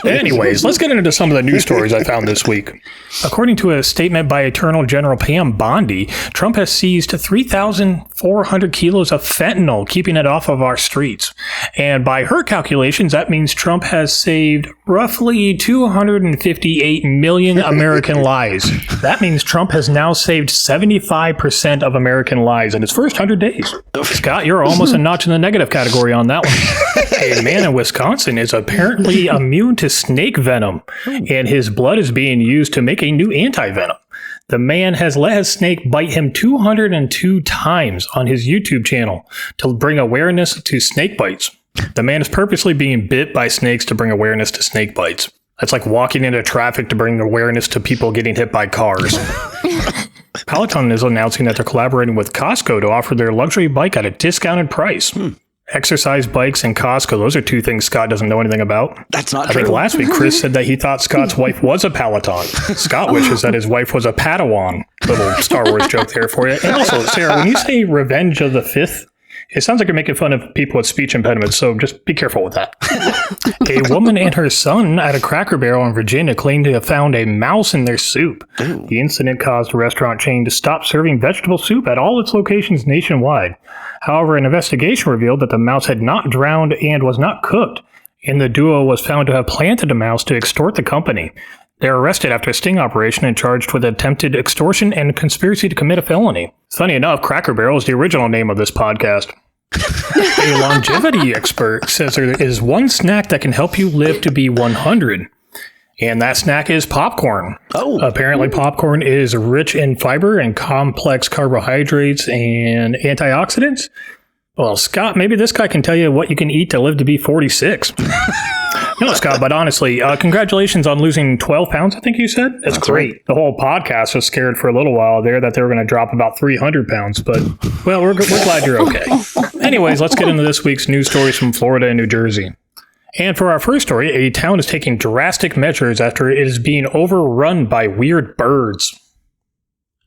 Anyways, let's get into some of the news stories I found this week. According to a statement by Attorney General Pam Bondi, Trump has seized 3,400 kilos of fentanyl, keeping it off of our streets. And by her calculations, that means Trump has saved roughly 258 million American lives. That means Trump has now saved 75% of American lives in his first 100 days. Scott, you're almost a notch in the negative category on that one. A man in Wisconsin is apparently immune to snake venom, and his blood is being used to make a new anti-venom. The man has let his snake bite him 202 times on his YouTube channel to bring awareness to snake bites. The man is purposely being bit by snakes to bring awareness to snake bites. That's like walking into traffic to bring awareness to people getting hit by cars. Peloton is announcing that they're collaborating with Costco to offer their luxury bike at a discounted price. Exercise bikes and Costco, those are two things Scott doesn't know anything about. That's not I true. think last week Chris said that he thought Scott's wife was a Peloton. Scott wishes that his wife was a Padawan. Little Star Wars joke there for you. And also, Sarah, when you say Revenge of the Fifth, it sounds like you're making fun of people with speech impediments, so just be careful with that. A woman and her son at a Cracker Barrel in Virginia claimed to have found a mouse in their soup. Ooh. The incident caused the restaurant chain to stop serving vegetable soup at all its locations nationwide. However, an investigation revealed that the mouse had not drowned and was not cooked, and the duo was found to have planted a mouse to extort the company. They were arrested after a sting operation and charged with attempted extortion and conspiracy to commit a felony. Funny enough, Cracker Barrel is the original name of this podcast. A longevity expert says there is one snack that can help you live to be 100, and that snack is popcorn. Oh. Apparently, popcorn is rich in fiber and complex carbohydrates and antioxidants. Well, Scott, maybe this guy can tell you what you can eat to live to be 46. No, Scott, but honestly, congratulations on losing 12 pounds, I think you said. That's great. Right. The whole podcast was scared for a little while there that they were going to drop about 300 pounds, but, well, we're glad you're okay. Anyways, let's get into this week's news stories from Florida and New Jersey. And for our first story, a town is taking drastic measures after it is being overrun by weird birds.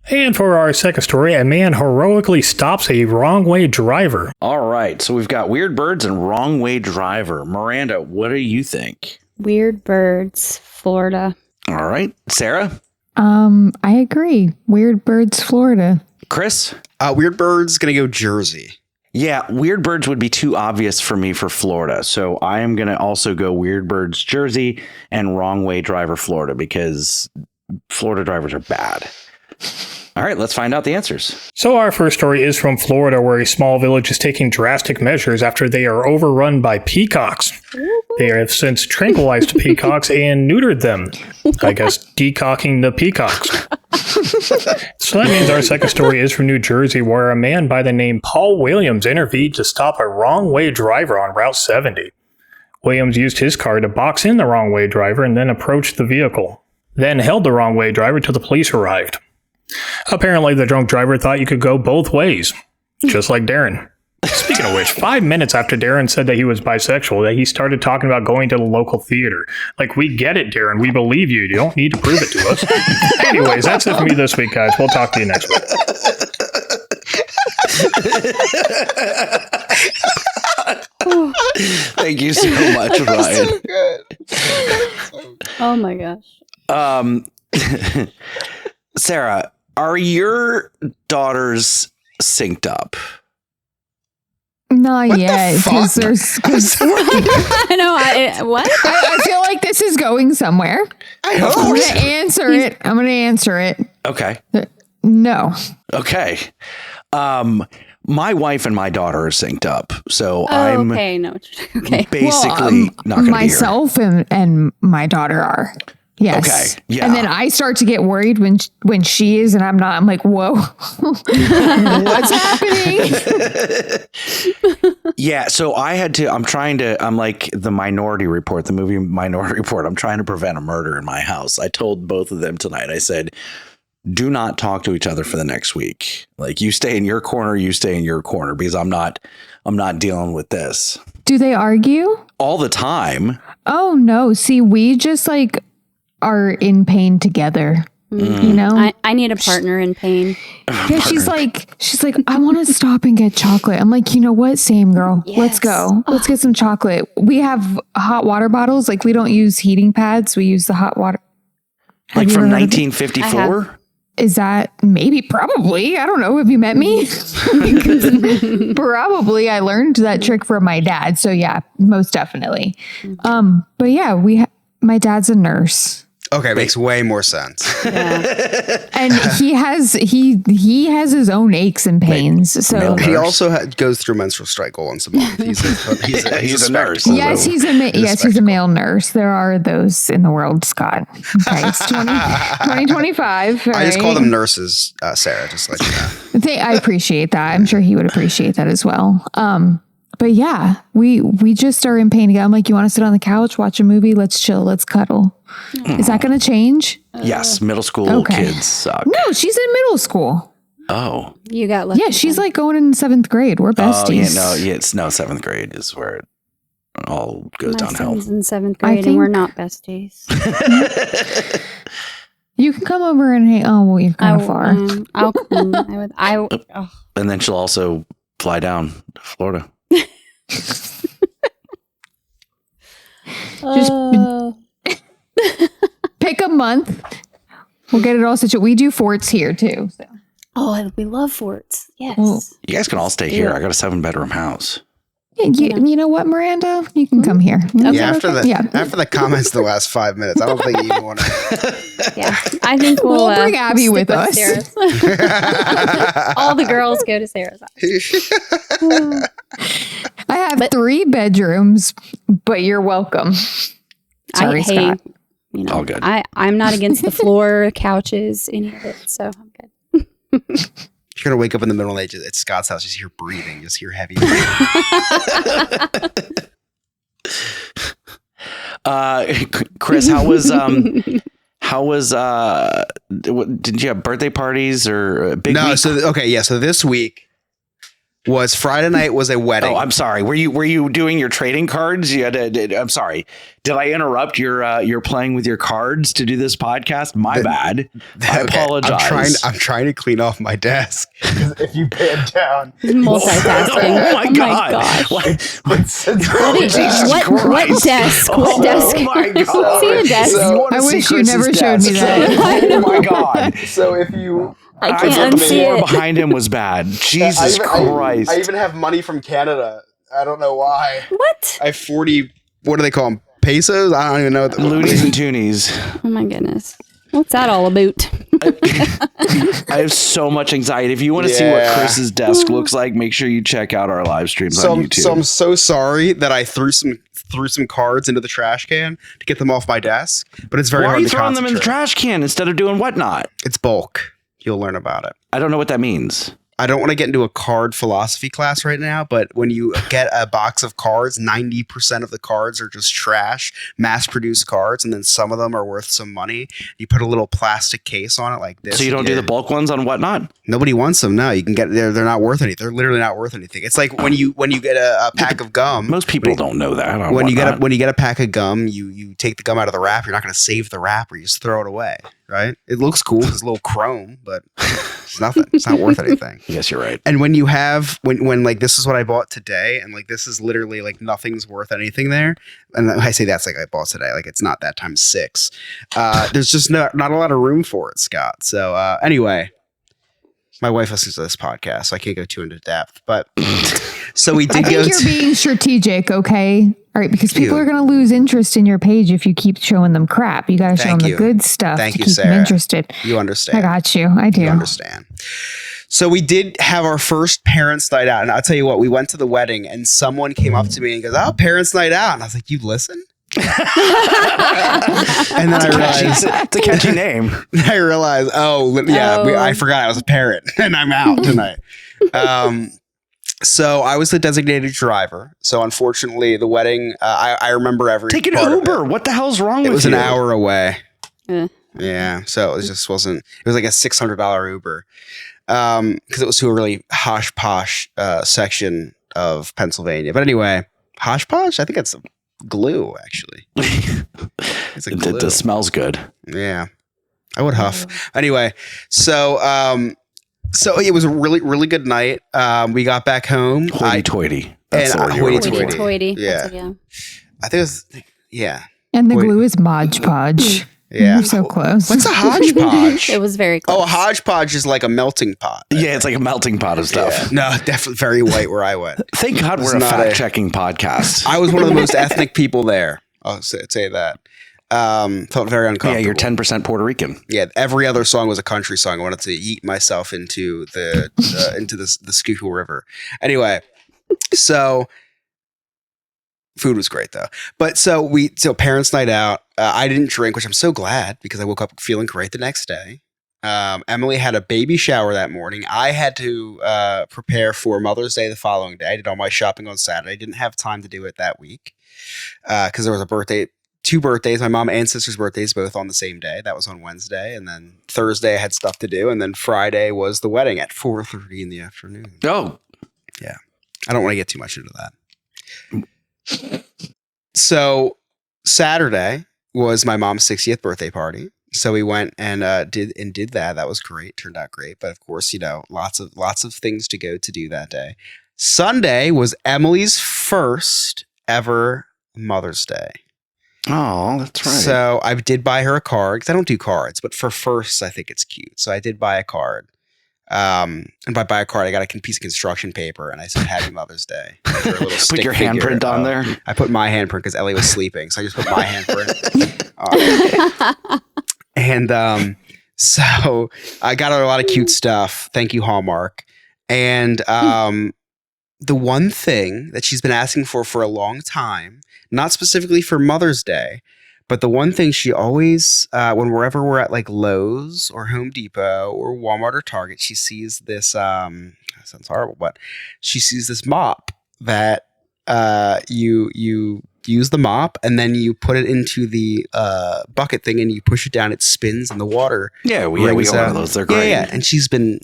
And for our second story, a man heroically stops a wrong-way driver. All right, so we've got weird birds and wrong way driver. Miranda, what do you think? Weird birds, Florida. All right, Sarah, I agree. Weird birds, Florida. Chris. Weird Bird's gonna go Jersey. Yeah, weird birds would be too obvious for me for Florida, so I am gonna also go weird birds, Jersey, and wrong way driver, Florida, because Florida drivers are bad. All right, let's find out the answers. So our first story is from Florida, where a small village is taking drastic measures after they are overrun by peacocks. They have since tranquilized peacocks and neutered them. I guess decocking the peacocks. So that means our second story is from New Jersey, where a man by the name Paul Williams intervened to stop a wrong-way driver on Route 70. Williams used his car to box in the wrong-way driver and then approached the vehicle. Then held the wrong-way driver till the police arrived. Apparently, the drunk driver thought you could go both ways, just like Darren. Speaking of which, 5 minutes after Darren said that he was bisexual, that he started talking about going to the local theater. Like, we get it, Darren. We believe you. You don't need to prove it to us. Anyways, that's it for me this week, guys. We'll talk to you next week. Thank you so much, Ryan. So good. Oh my gosh. Sarah, are your daughters synced up? Not yet, because there's. I know. What? I feel like this is going somewhere. I hope. I'm gonna answer it. I'm gonna answer it. Okay. No. Okay. My wife and my daughter are synced up, so Oh, I'm okay. No. Okay. basically not going to be here. myself and my daughter are. Yes. Okay, yeah. And then I start to get worried when she is and I'm not. I'm like, whoa, what's happening? Yeah, so I'm like the Minority Report, the movie Minority Report. I'm trying to prevent a murder in my house. I told both of them tonight, I said, do not talk to each other for the next week. Like, you stay in your corner, because I'm not dealing with this. Do they argue? All the time. Oh no. See, we just like are in pain together. You know? I need a partner in pain. Yeah, she's like, I want to stop and get chocolate. I'm like, you know what? Same, girl. Yes. Let's go. Let's get some chocolate. We have hot water bottles. Like, we don't use heating pads. We use the hot water. Like Have you from ever heard of it? 1954? Is that probably? I don't know. Have you met me? Probably. I learned that trick from my dad. So yeah, most definitely. But yeah, my dad's a nurse. Okay, makes way more sense. And he has his own aches and pains. So He also goes through menstrual cycle once a month. He's a nurse. spectacle. yes, he's a male nurse. There are those in the world, Scott. Okay, it's 2025. I just right? call them nurses, Sarah, just like that. I appreciate that. I'm sure he would appreciate that as well. But yeah, we just are in pain again. I'm like, you want to sit on the couch, watch a movie? Let's chill. Let's cuddle. Is that going to change? Yes, middle school kids suck. No, she's in middle school. Oh. You got lucky. Yeah, she's like going in 7th grade. We're besties. It's 7th grade is where it all goes My downhill. son's in 7th grade and we're not besties. You can come over and hang. Oh, well, you're kind of far. And then she'll also fly down to Florida. Just pick a month. We'll get it all situated. We do forts here too. So. Oh, we love forts. Yes. Well, You guys can all stay here. I got a 7-bedroom house. you know what, Miranda? You can come here. Yeah, after the comments the last 5 minutes, I don't think you want to. Yeah. I think We'll bring Abby stick with us. Sarah's. All the girls go to Sarah's house. I have 3 bedrooms, but you're welcome. Sorry, Scott. All good. I'm not against the floor, couches, any of it. So I'm good. You're going to wake up in the middle of the night at Scott's house, just hear breathing, just hear heavy breathing. Chris, how was did you have birthday parties or big No, week? so this week, was Friday night was a wedding. Oh, I'm sorry. Were you doing your trading cards? You had I'm sorry. Did I interrupt your playing with your cards to do this podcast? My bad. I apologize. I'm trying to clean off my desk. If you bend down, multitasking. Oh my god! gosh. What What desk? What desk? Oh my god! See a desk? I wish you never showed me that. Oh my god! So if you, I thought can't the unsee floor it. behind him was bad. Jesus Christ! I even have money from Canada. I don't know why. What? I have 40. What do they call them? Pesos? I don't even know. Loonies and toonies. Oh my goodness. What's that all about? I have so much anxiety. If you want to see what Chris's desk looks like, make sure you check out our live streams on YouTube. So I'm so sorry that I threw some cards into the trash can to get them off my desk, but it's very Why hard are you to throwing them in the concentrate. trash can instead of doing whatnot? It's bulk. You'll learn about it. I don't know what that means. I don't want to get into a card philosophy class right now, but when you get a box of cards, 90% of the cards are just trash, mass-produced cards, and then some of them are worth some money. You put a little plastic case on it like this. So you don't do the bulk ones on whatnot? Nobody wants them. No, you can get they're not worth anything. They're literally not worth anything. It's like when you get a pack of gum. Most people don't know that. On When you Whatnot. get a pack of gum, you take the gum out of the wrap. You're not going to save the wrapper. You just throw it away, right? It looks cool. It's a little chrome, but it's nothing. It's not worth anything. Yes, you're right. And when you have when like this is what I bought today, and like this is literally like nothing's worth anything there. And I say that's like I bought today, like it's not that times 6. There's just not a lot of room for it, Scott. So anyway, my wife listens to this podcast, so I can't go too into depth. But so we did. I think you're being strategic, okay? All right, because people are going to lose interest in your page if you keep showing them crap. You got to show them the good stuff to keep them interested. You understand? I got you. I do. You understand. So we did have our first parents' night out, and I'll tell you what, we went to the wedding, and someone came up to me and goes, "Oh, parents' night out," and I was like, "You listen?" And then I realized it's a catchy name. I realized, I forgot I was a parent, and I'm out tonight. So I was the designated driver. So unfortunately, the wedding, I remember every Take an part of Uber. it. What the hell's wrong with you? It was an hour away. Eh. Yeah, so it just wasn't. It was like a $600 Uber because it was to a really hosh posh section of Pennsylvania. But anyway, hosh posh. I think it's glue actually. It's a glue. It smells good. Yeah, I would huff. Anyway, so it was a really really good night. We got back home. Hoity-toity. Hoity-toity. Yeah. I think it was. Yeah. And the glue is Mod Podge. Yeah. You're so close. What's a hodgepodge? It was very close. Oh, a hodgepodge is like a melting pot. Yeah, it's like a melting pot of stuff. Yeah. No, definitely very white where I went. Thank God we're a fact-checking podcast. I was one of the most ethnic people there. I'll say that. Felt very uncomfortable. Yeah, you're 10% Puerto Rican. Yeah, every other song was a country song. I wanted to yeet myself into the Schuylkill River. Anyway, so food was great though. But so parents' night out. I didn't drink, which I'm so glad because I woke up feeling great the next day. Emily had a baby shower that morning. I had to prepare for Mother's Day the following day. I did all my shopping on Saturday. I didn't have time to do it that week because there was two birthdays, my mom and sister's birthdays, both on the same day. That was on Wednesday. And then Thursday I had stuff to do. And then Friday was the wedding at 4:30 in the afternoon. Oh. Yeah. I don't want to get too much into that. So Saturday was my mom's 60th birthday party. So we went and did that. That was great. Turned out great. But of course, lots of things to go to do that day. Sunday was Emily's first ever Mother's Day. Oh, that's right. So I did buy her a card because I don't do cards, but for firsts, I think it's cute. So I did buy a card. And by buy a card, I got a piece of construction paper and I said, "Happy Mother's Day." Put your handprint on there. I put my handprint because Ellie was sleeping. So I just put my handprint. And so I got her a lot of cute stuff. Thank you, Hallmark. And the one thing that she's been asking for a long time, not specifically for Mother's Day, but the one thing she always, whenever we're at like Lowe's or Home Depot or Walmart or Target, she sees this, sounds horrible, but she sees this mop that you use the mop and then you put it into the bucket thing and you push it down. It spins and the water. Yeah, we got one of those. They're great. Yeah. And she's been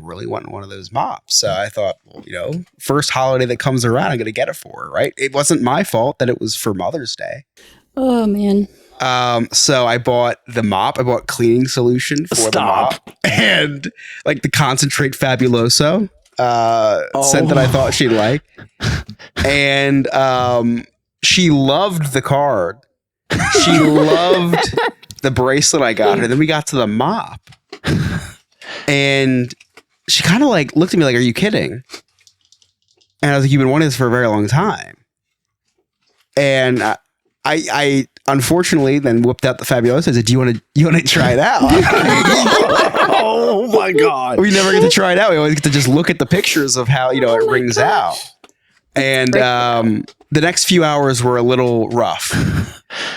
really wanting one of those mops. So I thought, well, first holiday that comes around, I'm going to get it for her. Right. It wasn't my fault that it was for Mother's Day. Oh, man. So I bought the mop. I bought cleaning solution for the mop and like the concentrate Fabuloso scent that I thought she'd like. And she loved the card. She loved the bracelet I got her. Then we got to the mop. And she kind of like looked at me like, "Are you kidding?" And I was like, "You've been wanting this for a very long time." And I unfortunately then whipped out the Fabuloso. I said, "Do you want to try it out?" Oh my God. We never get to try it out. We always get to just look at the pictures of how, it rings out. And the next few hours were a little rough.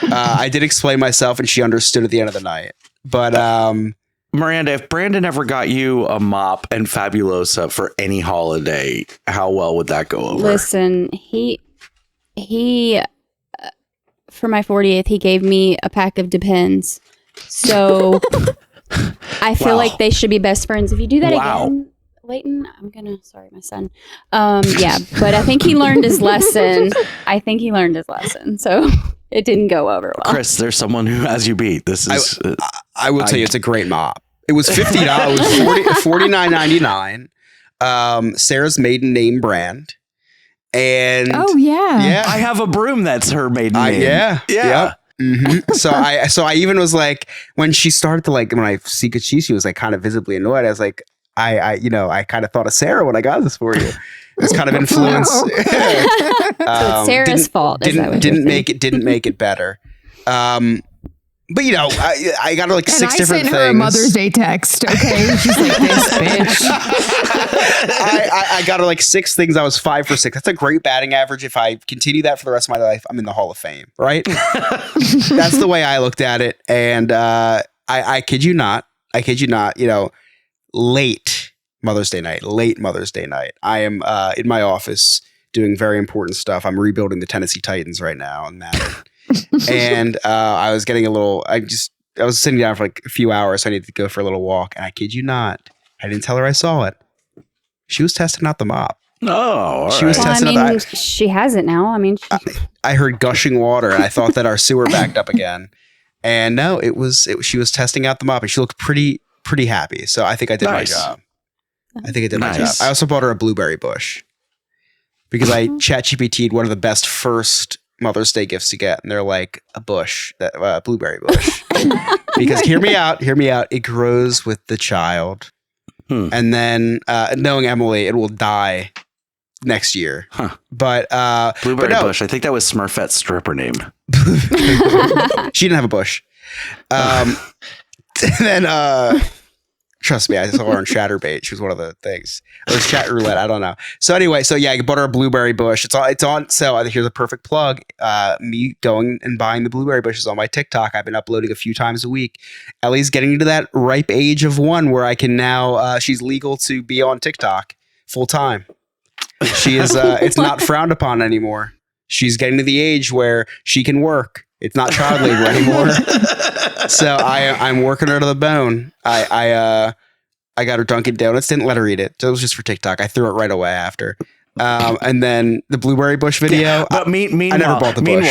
I did explain myself and she understood at the end of the night. But Miranda, if Brandon ever got you a mop and Fabulosa for any holiday, how well would that go over? Listen, he for my 40th, he gave me a pack of Depends. So I feel like they should be best friends. If you do that again, Leighton, sorry, my son. Yeah, but I think he learned his lesson. So it didn't go over well. Chris, there's someone who has you beat. This is. I will tell you, it's a great mop. It was $50. It was $49.99. Sarah's maiden name brand. And I have a broom that's her maiden name. Yeah. Mm-hmm. So I even was like, when she started to when I see she was like kind of visibly annoyed. I was like, I kind of thought of Sarah when I got this for you. It's kind of influence. So it's Sarah's fault. Didn't make it better. But I got her like six different things. I sent her a Mother's Day text. Okay, she's like, "This bitch." I got her like 6 things. I was 5 for 6. That's a great batting average. If I continue that for the rest of my life, I'm in the Hall of Fame. Right? That's the way I looked at it. And I kid you not. Late Mother's Day night. I am in my office doing very important stuff. I'm rebuilding the Tennessee Titans right now in Madden. And I was getting I was sitting down for like a few hours, so I needed to go for a little walk. And I kid you not, I didn't tell her I saw it. She was testing out the mop. Oh, she was testing out. She has it now. I heard gushing water, and I thought that our sewer backed up again. And no, she was testing out the mop, and she looked pretty happy. So I think I did my job. my job. I also bought her a blueberry bush because I ChatGPT'd one of the best first Mother's Day gifts to get, and they're like a bush, that blueberry bush. Because hear me out, it grows with the child, and then knowing Emily, it will die next year. But blueberry bush, I think that was Smurfette's stripper name. She didn't have a bush. And then trust me, I saw her on Chatterbait. She was one of the things. Or it's Chat Roulette. I don't know. So anyway, I bought her a blueberry bush. It's on sale. Here's a perfect plug. Me going and buying the blueberry bushes on my TikTok. I've been uploading a few times a week. Ellie's getting into that ripe age of 1 where I can now, she's legal to be on TikTok full time. She is, it's not frowned upon anymore. She's getting to the age where she can work. It's not child labor anymore. So I'm working her to the bone. I got her Dunkin' Donuts. Didn't let her eat it. So it was just for TikTok. I threw it right away after. And then the blueberry bush video. But meanwhile, I never bought the bush.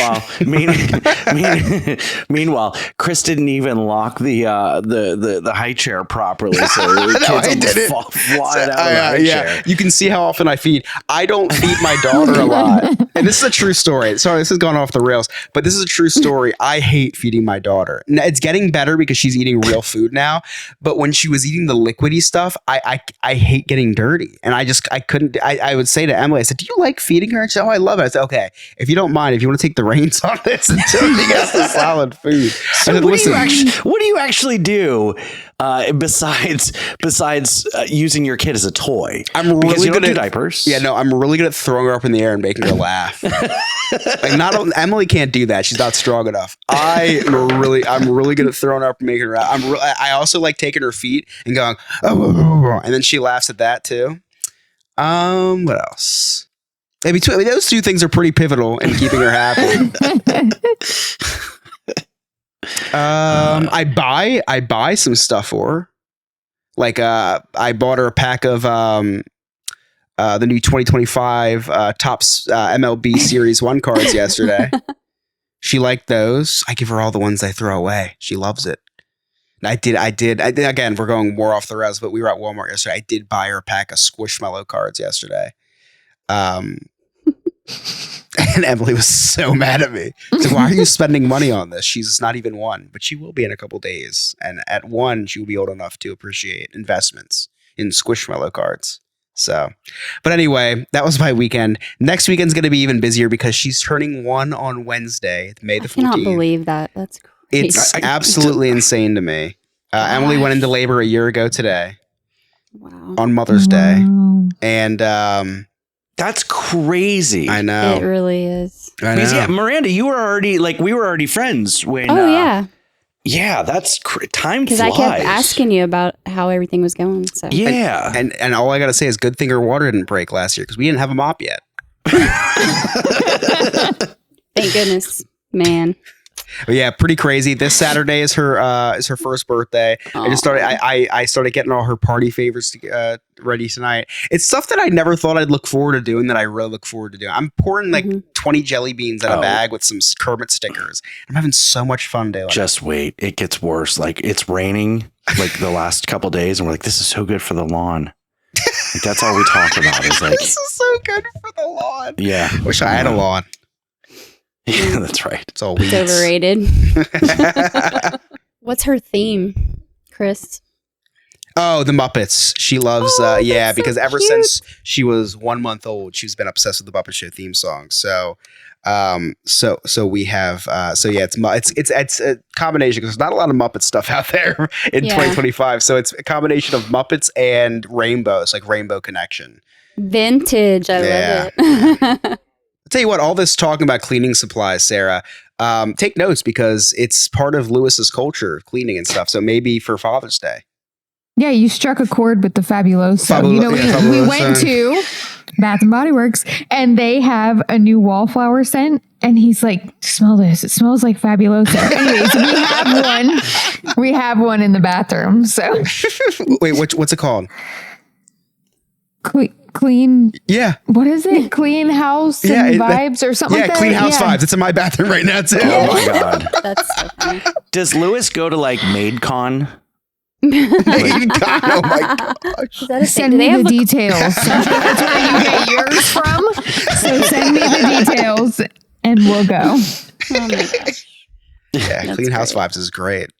Meanwhile, Chris didn't even lock the high chair properly, so the kids almost fly out of the high chair. You can see how often I feed. I don't feed my daughter a lot, and this is a true story. Sorry, this has gone off the rails, but this is a true story. I hate feeding my daughter. Now, it's getting better because she's eating real food now. But when she was eating the liquidy stuff, I hate getting dirty, and I couldn't. I would say to Emily, I said, "Do you like feeding her?" And she said, "Oh, I love it." I said, "Okay, if you don't mind, if you want to take the reins on this until she gets the solid food." So what do you actually do besides using your kid as a toy? I'm really good at diapers. Yeah, no, I'm really good at throwing her up in the air and making her laugh. Emily can't do that. She's not strong enough. I'm really good at throwing her up and making her laugh. I also like taking her feet and going, oh, and then she laughs at that too. What else? And between those two things are pretty pivotal in keeping her happy. I buy some stuff for her. Like I bought her a pack of the new 2025 Topps MLB Series 1 cards yesterday. She liked those. I give her all the ones I throw away. She loves it. I did. Again, we're going more off the rails, but we were at Walmart yesterday. I did buy her a pack of Squishmallow cards yesterday. And Emily was so mad at me. She's like, why are you spending money on this? She's not even 1, but she will be in a couple days. And at 1, she will be old enough to appreciate investments in Squishmallow cards. So, but anyway, that was my weekend. Next weekend's going to be even busier because she's turning 1 on Wednesday, May the 14th. I cannot believe that. That's crazy. It's absolutely insane to me. Emily went into labor a year ago today. Wow. On Mother's Day. And that's crazy. I know. It really is. I know. Because yeah, Miranda, you were already we were already friends when. Oh yeah. Yeah, that's time flies. Because I kept asking you about how everything was going. So yeah, and all I gotta say is good thing her water didn't break last year because we didn't have a mop yet. Thank goodness, man. But yeah, pretty crazy. This Saturday is her first birthday. I started getting all her party favors ready tonight. It's stuff that I never thought I'd look forward to doing that I really look forward to doing. I'm pouring like 20 jelly beans in a bag with some Kermit stickers. I'm having so much fun day. Just wait, it gets worse. Like it's raining like the last couple days, and we're like, this is so good for the lawn. Like, that's all we talk about. Is like this is so good for the lawn. Yeah, wish I had a lawn. Yeah, that's right. It's all weeds. It's overrated. What's her theme, Chris? Oh, the Muppets. She loves, because ever since she was 1 month old, she's been obsessed with the Muppet Show theme song. So, we have, it's a combination because there's not a lot of Muppet stuff out there in 2025. So it's a combination of Muppets and rainbows, like Rainbow Connection. Vintage. I love it. I'll tell you what, all this talking about cleaning supplies, Sarah, take notes because it's part of Lewis's culture, cleaning and stuff. So maybe for Father's Day. Yeah, you struck a chord with the Fabuloso. We went to Bath and Body Works and they have a new wallflower scent. And he's like, smell this. It smells like Fabuloso. Anyways, we have one in the bathroom. So wait, what's it called? Clean. Yeah. What is it? Clean house and vibes or something like that? Yeah, clean house vibes. It's in my bathroom right now, too. Oh, my God. That's so funny. Does Lewis go to like MaidCon? MaidCon? Oh, my gosh. Send me the details. That's where you get yours from. So send me the details and we'll go. Oh, my gosh. Yeah, That's clean house great. vibes is great.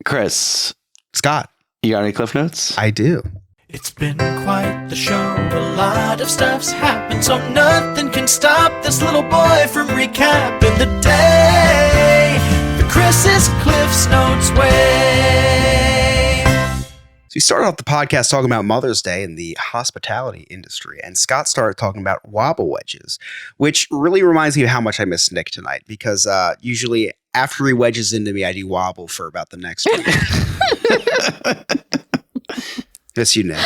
Chris. Scott. You got any Cliff Notes? I do. It's been quite the show, a lot of stuff's happened, so nothing can stop this little boy from recapping the day the Chris's Cliff's Notes way. So we started off the podcast talking about Mother's Day in the hospitality industry, and Scott started talking about wobble wedges, which really reminds me of how much I miss Nick tonight, because usually after he wedges into me, I do wobble for about the next week. Miss you, Nick.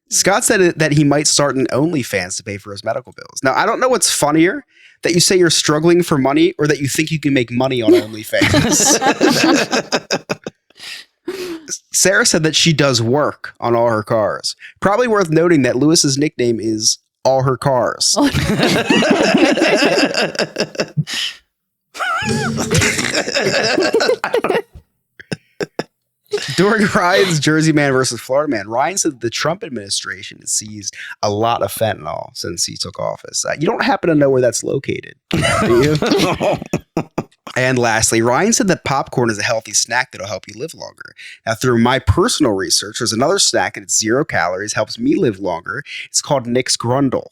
Scott said that he might start an OnlyFans to pay for his medical bills. Now, I don't know what's funnier, that you say you're struggling for money or that you think you can make money on OnlyFans. Sarah said that she does work on all her cars. Probably worth noting that Lewis's nickname is All Her Cars. During Ryan's Jersey Man versus Florida Man, Ryan said the Trump administration has seized a lot of fentanyl since he took office. You don't happen to know where that's located, do you? And lastly, Ryan said that popcorn is a healthy snack that'll help you live longer. Now, through my personal research, there's another snack and it's 0 calories, helps me live longer. It's called Nick's Grundle.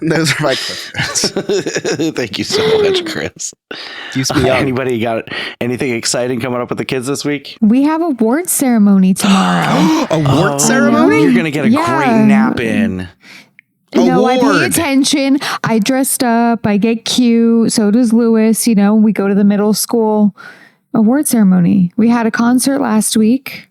Those are my Cliff Notes. Thank you so much, Chris. Keeps me young. Anybody got anything exciting coming up with the kids this week? We have a award ceremony tomorrow. Award ceremony? You're going to get a great nap in. No, I Award. pay attention. I dressed up. I get cute. So does Lewis. We go to the middle school award ceremony. We had a concert last week.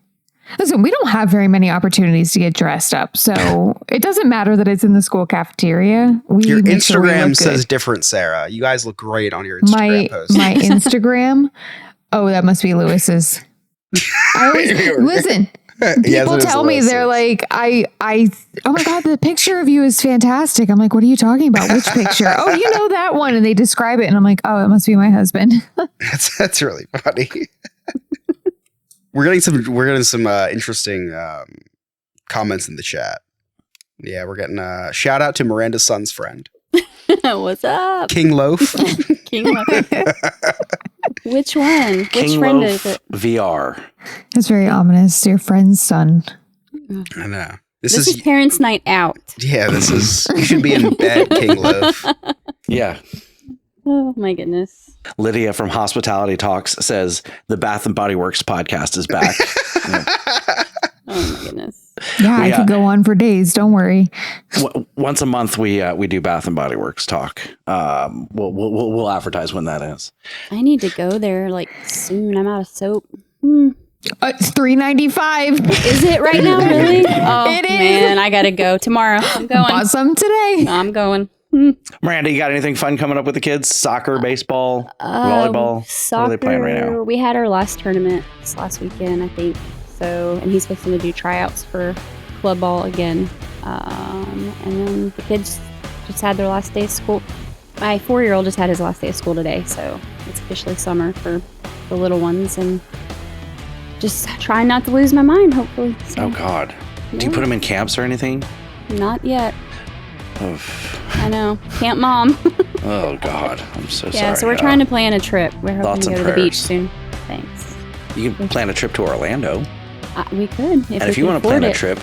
Listen, we don't have very many opportunities to get dressed up, so it doesn't matter that it's in the school cafeteria. Your make sure we Instagram look says good. different, Sarah. You guys look great on your Instagram posts. My Instagram. Oh, that must be Lewis's. I always listen. People tell me they're like, oh my God, the picture of you is fantastic. I'm like, what are you talking about? Which picture? Oh, you know that one. And they describe it. And I'm like, oh, it must be my husband. That's really funny. We're getting some interesting comments in the chat. Yeah, we're getting a shout out to Miranda's son's friend. What's up? King Loaf. King Loaf. Which one? Which King friend Loaf is it? VR. It's very ominous. Your friend's son. I know. This is parents' night out. Yeah, this is. You should be in bed, King Loaf. Yeah. Oh my goodness. Lydia from Hospitality Talks says the Bath and Body Works podcast is back. Oh my goodness. Yeah, I could go on for days. Don't worry. Once a month, we do Bath and Body Works talk. We'll advertise when that is. I need to go there like soon. I'm out of soap. It's $3.95. Is it right now? Really? Oh It is. man, I gotta go tomorrow. I'm going. Bought some today. I'm going. Miranda, you got anything fun coming up with the kids? Soccer, baseball, volleyball? Soccer. What are they playing right now? We had our last tournament this last weekend, I think. So, and he's fixing to do tryouts for club ball again. And then the kids just had their last day of school. My 4-year-old just had his last day of school today, so it's officially summer for the little ones, and just trying not to lose my mind, hopefully. So, Oh, God. Do you put them in camps or anything? not yet. Oof. I know. Camp mom. Oh, God. I'm so sorry. Yeah, so we're trying to plan a trip. We're hoping Thoughts to go and to the beach prayers. soon. Thanks. You can plan a trip to Orlando. We could. And if you want to plan a trip,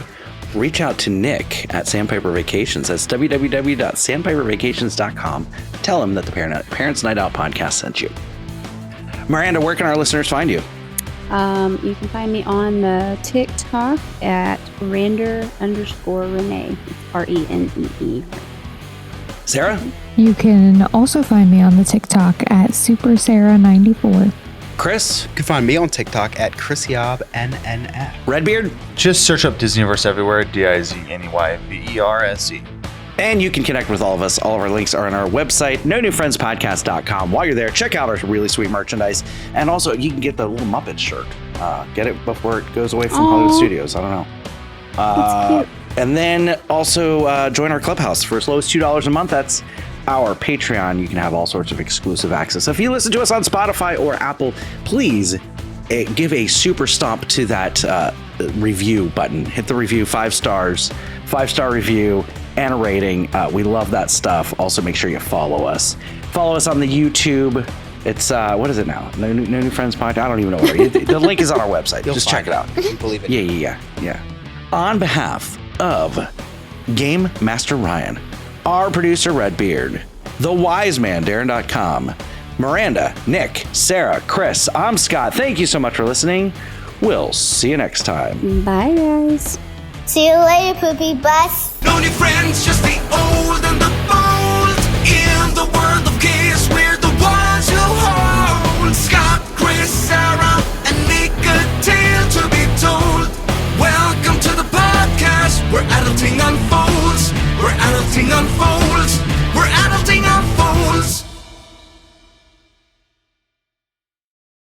reach out to Nick at Sandpiper Vacations. That's www.sandpipervacations.com. Tell him that the Parents Night Out podcast sent you. Miranda, where can our listeners find you? You can find me on the TikTok at Rander_Renee. It's RENEE. Sarah? You can also find me on the TikTok at SuperSarah94. Chris? You can find me on TikTok at ChrisYobNNF. Redbeard? Just search up Disneyverse everywhere, DIZNEYVERSE. And you can connect with all of us. All of our links are on our website, nonewfriendspodcast.com. While you're there, check out our really sweet merchandise. And also, you can get the little Muppet shirt. Get it before it goes away from Hollywood Studios. I don't know. That's cute. And then also join our clubhouse for as low as $2 a month. That's our Patreon. You can have all sorts of exclusive access. If you listen to us on Spotify or Apple, please give a super stomp to that review button. Hit the review, 5 stars, 5-star review, and a rating. We love that stuff. Also, make sure you follow us. Follow us on the YouTube. It's, what is it now? No New Friends Podcast? I don't even know what it is. The link is on our website. Just check it out. Believe it. Yeah. On behalf of Game Master Ryan, our producer Redbeard, the wise man Darren.com, Miranda, Nick, Sarah, Chris, I'm Scott. Thank you so much for listening. We'll see you next time. Bye, guys. See you later, poopy bus. No new friends, just the old and the bold in the world of kids.